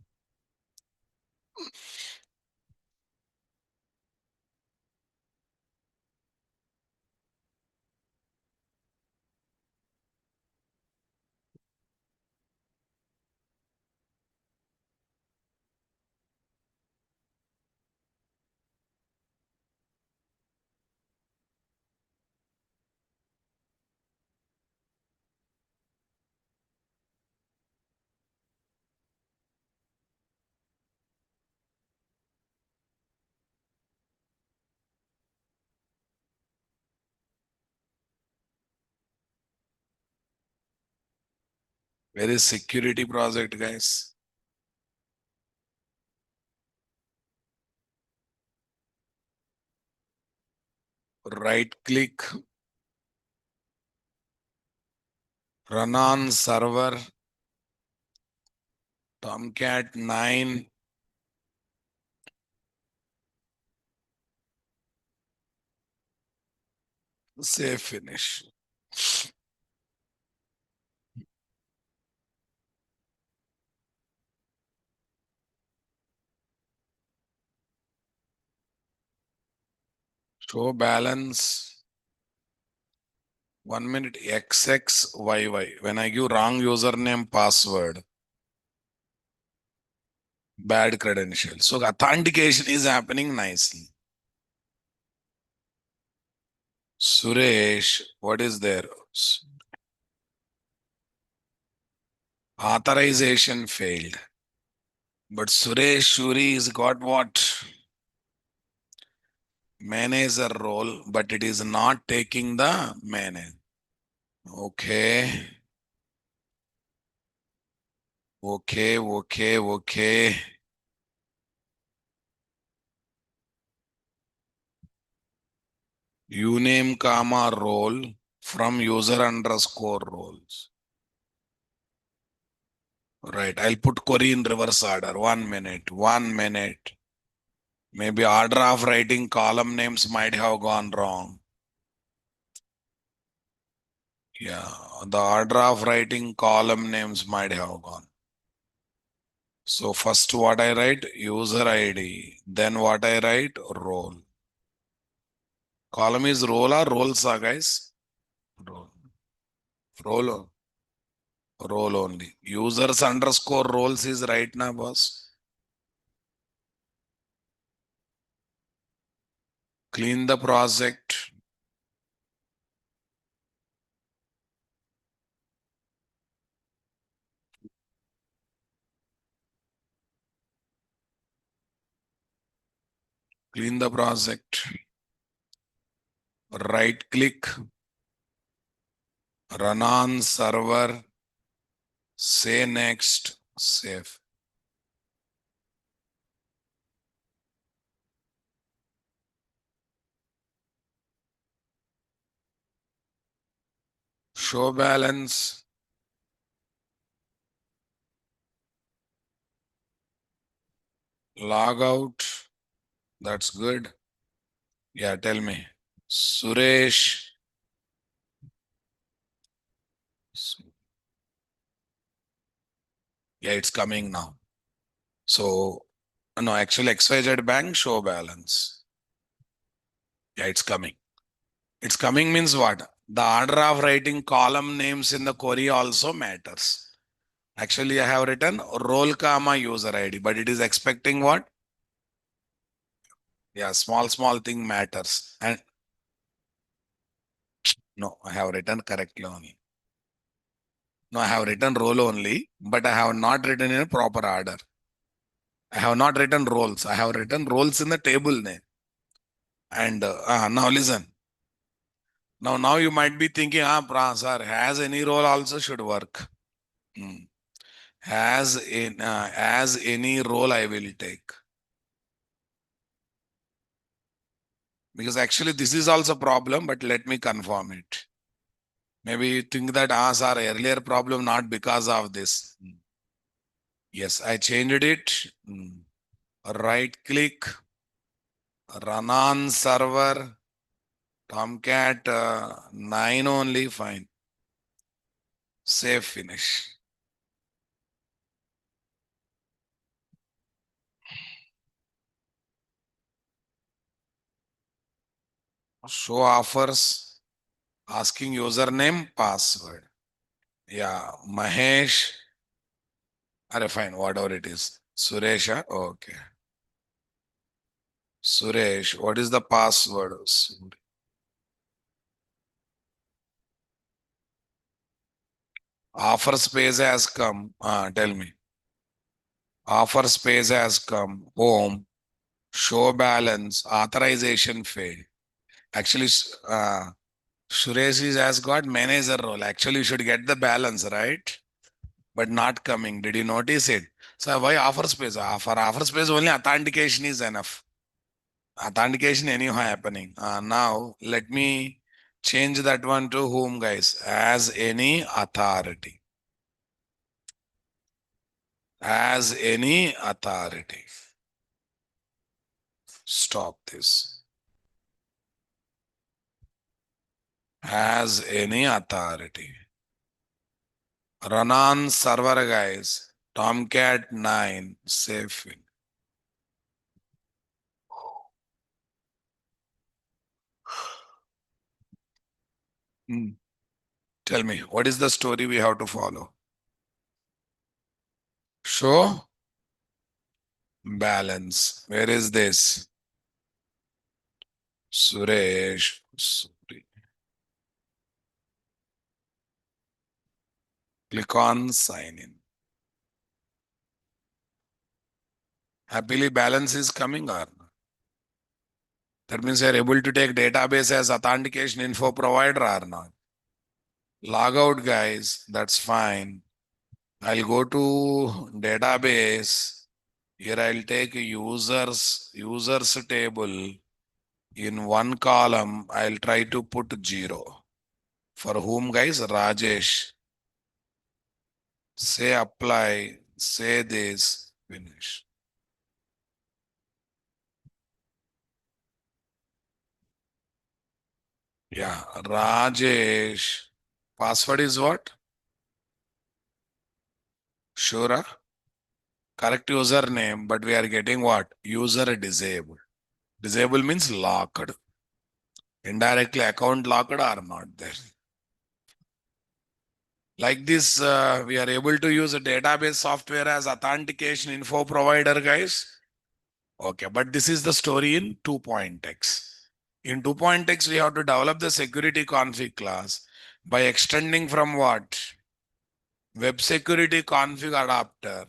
Where is security project, guys? Right click, run on server, Tomcat 9. Save finish. Show balance. 1 minute XXYY. When I give wrong username password, bad credentials. So authentication is happening nicely. Suresh, what is there? Authorization failed. But Suresh Shuri has got what? Manager role, but it is not taking the manager. Okay. Okay. Uname comma role from user underscore roles. Right. I'll put query in reverse order. 1 minute. 1 minute. Maybe order of writing column names might have gone wrong. Yeah. The order of writing column names might have gone. So first what I write? User ID. Then what I write? Role. Column is role or roles, guys? Role. Role. Role only. Users underscore roles is right now, boss. Clean the project. Clean the project. Right click. Run on server. Say next. Save. Show balance. Log out. That's good. Yeah, tell me. Suresh. Yeah, it's coming now. So, no, actually XYZ Bank show balance. Yeah, it's coming. It's coming means what? The order of writing column names in the query also matters. Actually, I have written role comma user ID, but it is expecting what? Yeah, small thing matters. And no, I have written correctly only. No, I have written role only, but I have not written in a proper order. I have not written roles. I have written roles in the table name. And now listen. Now you might be thinking, sir, has any role also should work. Hmm. As any role I will take. Because actually this is also problem, but let me confirm it. Maybe you think that sir, earlier problem not because of this. Yes, I changed it. Right click, run on server, Tomcat 9 only, fine. Save finish. Show offers, asking username, password. Yeah, Mahesh. Fine, whatever it is. Suresh, okay. Suresh, what is the password? Offer space has come. Tell me. Offer space has come. Home. Show balance. Authorization failed. Actually, Suresh has got manager role. Actually, you should get the balance, right? but not coming. Did you notice it? So why offer space? For offer space, only authentication is enough. Authentication anyhow happening. Now let me change that one to whom, guys? As any authority. As any authority. Stop this. As any authority. Run on server, guys. Tomcat 9 safe. Hmm. Tell me, what is the story we have to follow? Show balance. Where is this? Suresh. Click on sign in. Happily balance is coming or not? That means you are able to take database as authentication info provider or not. Log out, guys. That's fine. I'll go to database. Here I'll take users table. In one column, I'll try to put 0. For whom, guys? Rajesh. Say apply. Say this. Finish. Yeah, Rajesh. Password is what? Sure. Correct username, but we are getting what? User disabled. Disabled means locked. Indirectly account locked or not there. Like this, we are able to use a database software as authentication info provider, guys. Okay, but this is the story in 2.x. In 2.x, we have to develop the security config class by extending from what? Web security config adapter.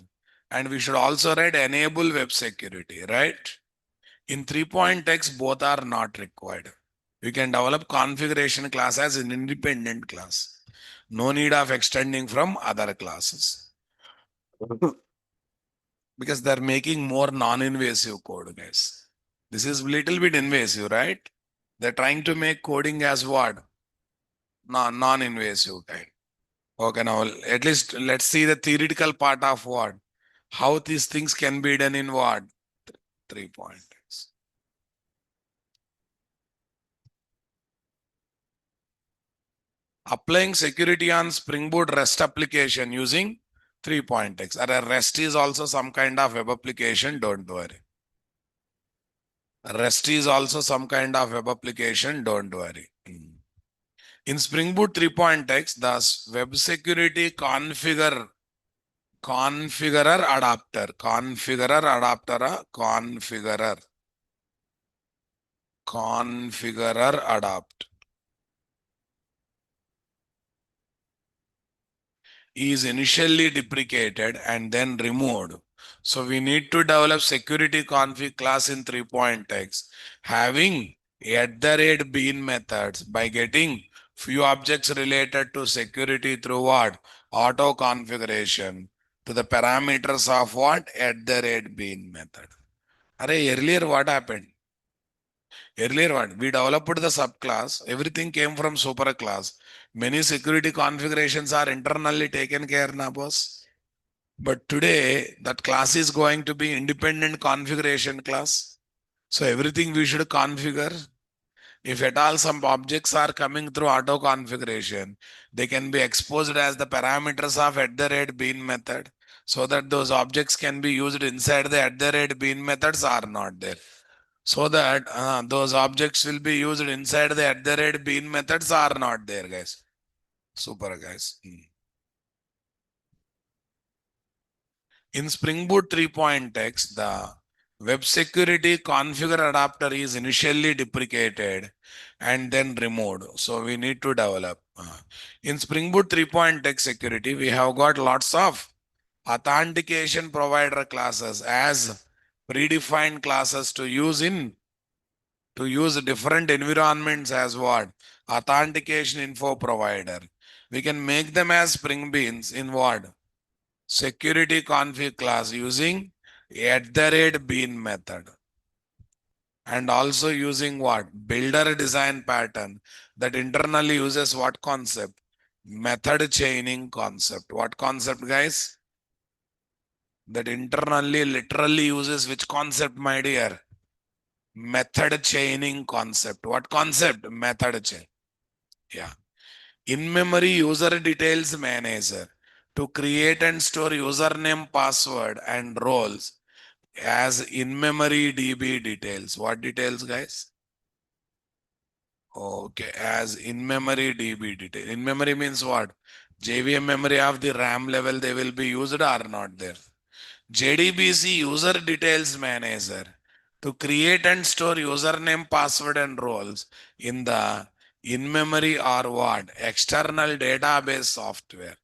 And we should also write enable web security, right? In 3.x, both are not required. We can develop configuration class as an independent class. No need of extending from other classes. Because they're making more non-invasive code, guys. This is little bit invasive, right? They're trying to make coding as what? Non-invasive kind. Okay, now at least let's see the theoretical part of what? How these things can be done in what? 3.x. Applying security on Spring Boot REST application using 3.x. REST is also some kind of web application, don't worry. REST is also some kind of web application, don't worry. In Spring Boot 3.x, the web security configurer adapter is initially deprecated and then removed. So we need to develop security config class in 3.x having @bean methods by getting few objects related to security through what? Auto configuration to the parameters of what? @bean method. Earlier what happened? Earlier what? We developed the subclass. Everything came from superclass. Many security configurations are internally taken care now, boss. But today, that class is going to be independent configuration class. So everything we should configure. If at all some objects are coming through auto configuration, they can be exposed as the parameters of @bean method so that those objects can be used inside the @bean methods are not there. So that those objects will be used inside the @bean methods are not there, guys. Super, guys. In Spring Boot 3.x, the web security configure adapter is initially deprecated and then removed. So we need to develop. In Spring Boot 3.x security, we have got lots of authentication provider classes as predefined classes to use different environments as what? Authentication info provider. We can make them as Spring Beans in what? security config class using @bean method. And also using what? Builder design pattern that internally uses what concept? Method chaining concept. What concept, guys? That internally literally uses which concept, my dear? Method chaining concept. What concept? Method chain. Yeah. In-memory user details manager to create and store username, password, and roles as in-memory DB details. What details, guys? Okay, as in-memory DB detail. In-memory means what? JVM memory of the RAM level they will be used or not there. JDBC user details manager to create and store username, password, and roles in the in-memory or what? External database software.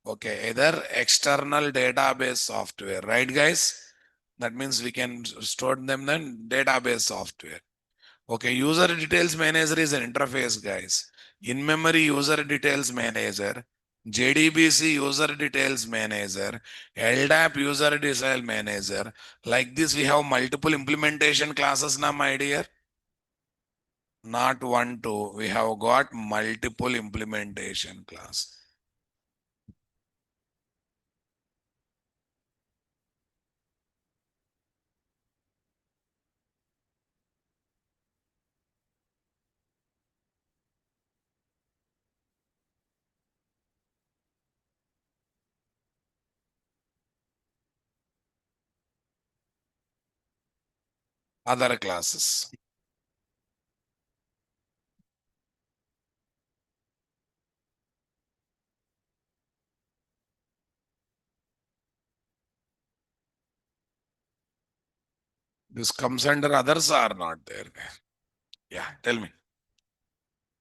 Okay, either external database software, right, guys? That means we can store them in database software. Okay, user details manager is an interface, guys. In-memory user details manager, JDBC user details manager, LDAP user detail manager. Like this, we have multiple implementation classes now, my dear. Not one, two. We have got multiple implementation class. Other classes. This comes under others or not there? Yeah, tell me.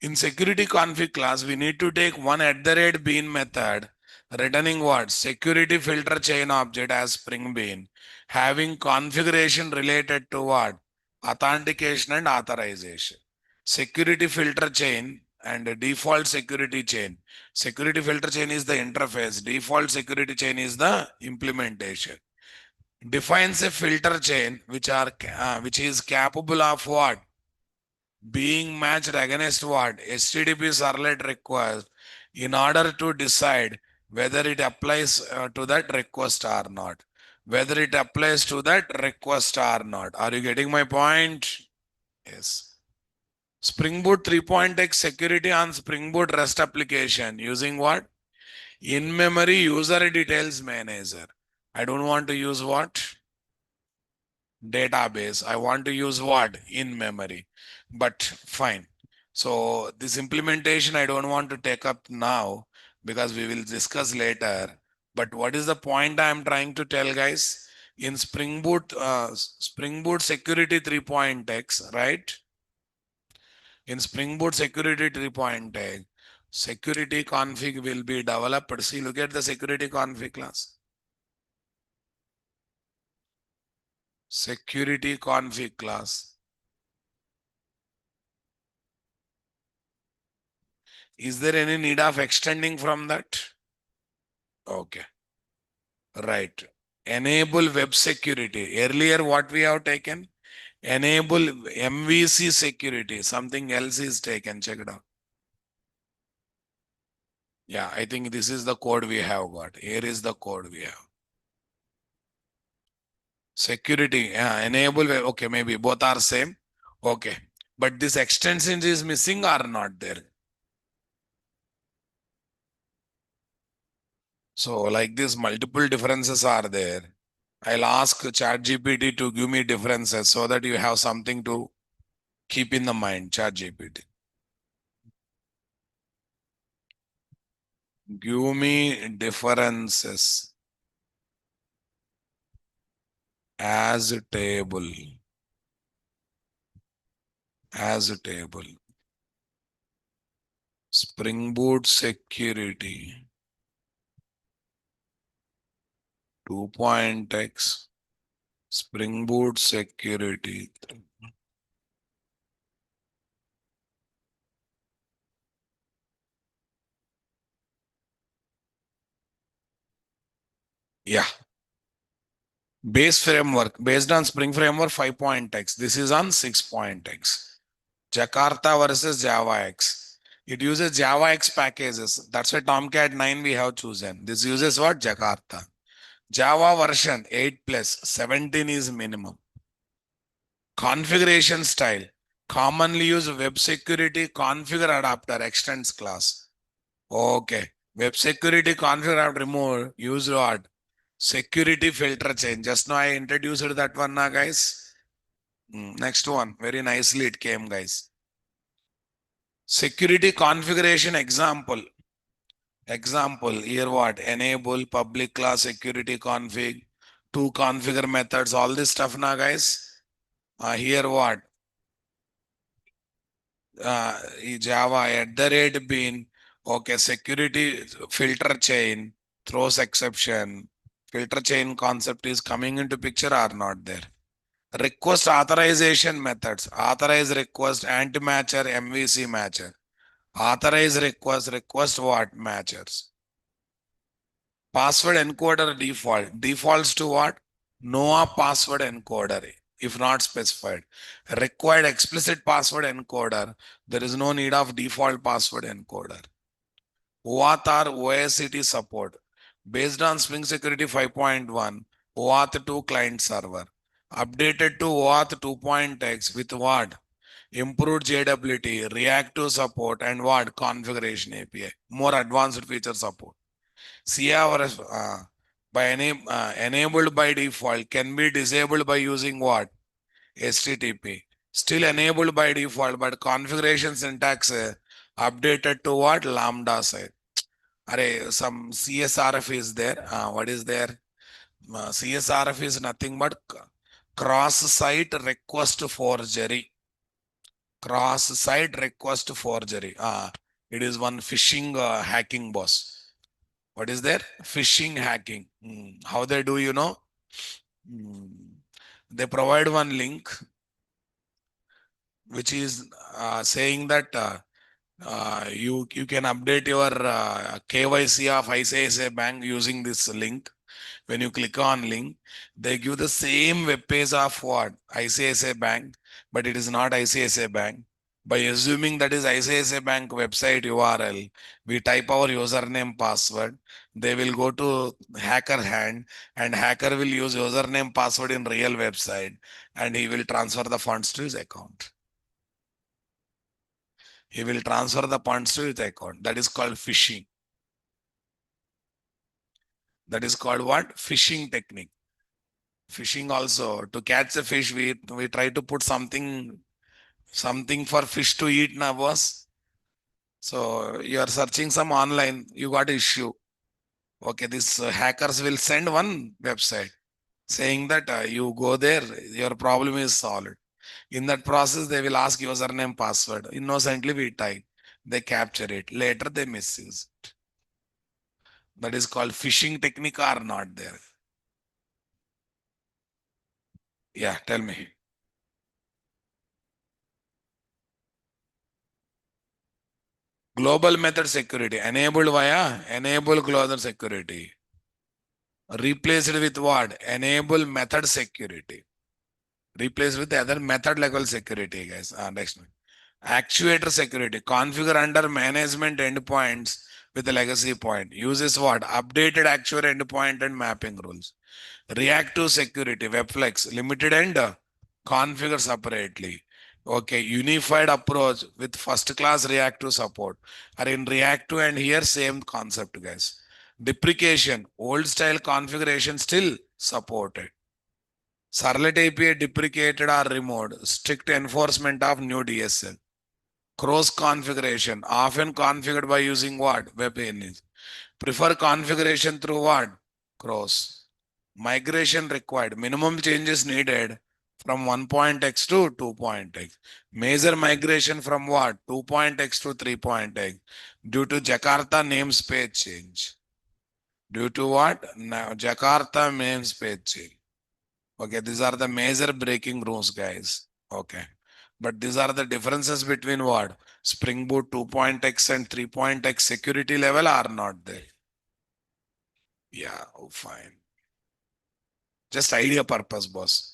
In security config class, we need to take one @bean method returning what? Security filter chain object as Spring Bean, having configuration related to what? Authentication and authorization. Security filter chain and default security chain. Security filter chain is the interface. Default security chain is the implementation. Defines a filter chain which is capable of what? Being matched against what? HTTP servlet request in order to decide whether it applies to that request or not. Whether it applies to that request or not. Are you getting my point? Yes. Spring Boot 3.x security on Spring Boot REST application using what? In-memory user details manager. I don't want to use what? Database. I want to use what? In memory. But fine. So this implementation I don't want to take up now because we will discuss later. But what is the point I am trying to tell, guys? In Spring Boot Security 3.x, right? In Spring Boot Security 3.x, security config will be developed. See, look at the security config class. Security config class. Is there any need of extending from that? Okay, right. Enable web security. Earlier, what we have taken? Enable MVC security. Something else is taken. Check it out. Yeah, I think this is the code we have got. Here is the code we have. Security. Yeah, enable. Okay, maybe both are same. Okay, but this extension is missing or not there? So like this, multiple differences are there. I'll ask ChatGPT to give me differences so that you have something to keep in the mind. ChatGPT. Give me differences as a table. As a table. Spring Boot security. 2.x. Spring Boot security. Yeah. Base framework based on Spring Framework 5.x. This is on 6.x. Jakarta versus Java X. It uses Java X packages. That's why Tomcat 9 we have chosen. This uses what? Jakarta. Java version 8 plus 17 is minimum. Configuration style. Commonly used web security configure adapter extends class. Okay. Web security configure adapter remove. Use what? Security filter chain. Just now I introduced that one now, guys. Next one. Very nicely it came, guys. Security configuration example. Example, here what? Enable public class security config, two configure methods, all this stuff now, guys. Here what? Java at the rate bin. Okay, security filter chain throws exception. Filter chain concept is coming into picture or not there? Request authorization methods. Authorize request, anti-matcher, MVC matcher. Authorize request, request what? Matchers. Password encoder default. Defaults to what? NOAA password encoder, if not specified. Required explicit password encoder. There is no need of default password encoder. OAuth or OSCT support. Based on Spring Security 5.1, OAuth 2 client server. Updated to OAuth 2.x with what? Improved JWT, reactive support, and what? Configuration API. More advanced feature support. CRF enabled by default can be disabled by using what? HTTP. Still enabled by default, but configuration syntax updated to what? Lambda side. Array, some CSRF is there. What is there? CSRF is nothing but cross-site request forgery. Cross-site request forgery. It is one phishing hacking boss. What is there? Phishing hacking. How they do, you know? They provide one link which is saying that you can update your KYC of ICICI Bank using this link. When you click on link, they give the same web page of what? ICICI Bank, but it is not ICICI Bank. By assuming that is ICICI Bank website URL, we type our username password. They will go to hacker hand, and hacker will use username password in real website, and he will transfer the funds to his account. He will transfer the funds to his account. That is called phishing. That is called what? Phishing technique. Fishing also, to catch a fish, we try to put something for fish to eat now, boss. So you are searching some online, you got issue. Okay, this hackers will send one website saying that you go there, your problem is solved. In that process, they will ask username, password. Innocently we type. They capture it. Later they misuse it. That is called phishing technique or not there. Yeah, tell me. Global method security enabled via enable global security. Replaced with what? Enable method security. Replaced with the other method level security, guys. Next one. Actuator security. Configure under management endpoints with a legacy point. Uses what? Updated actuator endpoint and mapping rules. Reactive security. Webflex. Limited and configure separately. Okay, unified approach with first class reactive support are in reactive, and here same concept, guys. Deprecation, old style configuration still supported. Servlet API deprecated or removed. Strict enforcement of new DSL. Cross configuration, often configured by using what? Web image. Prefer configuration through what? Cross. Migration required. Minimum changes needed from 1.x to 2.x. Major migration from what? 2.x to 3.x due to Jakarta namespace change. Due to what? Now, Jakarta namespace change. Okay, these are the major breaking rules, guys. Okay. But these are the differences between what? Spring Boot 2.x and 3.x security level are not there. Yeah, oh, fine. Just idea purpose, boss.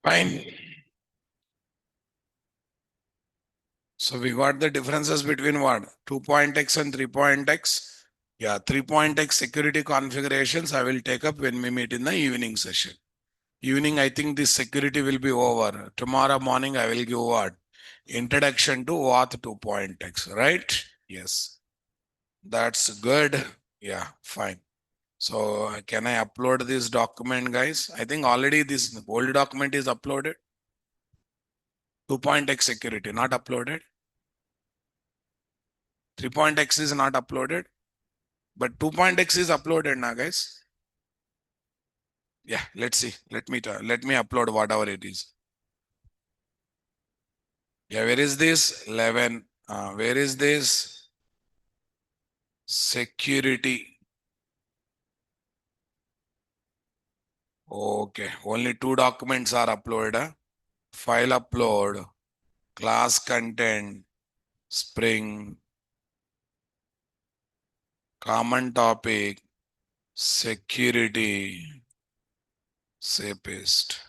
Fine. So we got the differences between what? 2.x and 3.x. Yeah, 3.x security configurations I will take up when we meet in the evening session. Evening, I think this security will be over. Tomorrow morning, I will give what? Introduction to OAuth 2.x, right? Yes. That's good. Yeah, fine. So can I upload this document, guys? I think already this old document is uploaded. 2.x security, not uploaded. 3.x is not uploaded. But 2.x is uploaded now, guys. Yeah, let's see. Let me upload whatever it is. Yeah, where is this? 11. Where is this? Security. Okay, only two documents are uploaded. File upload, class content, Spring, common topic, security, say paste.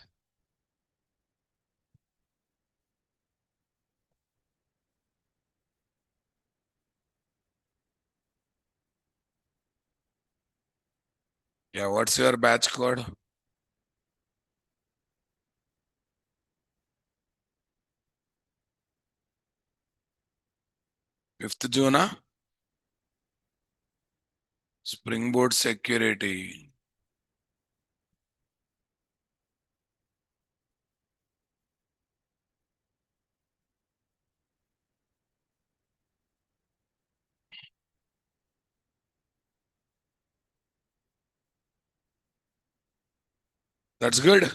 Yeah, what's your batch code? 5th June, Springboard security. That's good.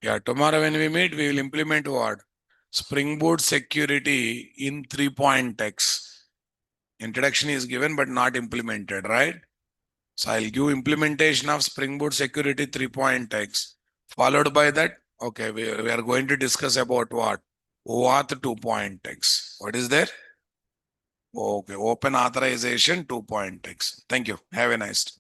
Yeah, tomorrow when we meet, we will implement what? Springboard security in 3.x. Introduction is given but not implemented, right? So I'll give implementation of Springboard security 3.x. Followed by that, okay, we are going to discuss about what? OAuth 2.x. What is there? Okay, open authorization 2.x. Thank you. Have a nice day.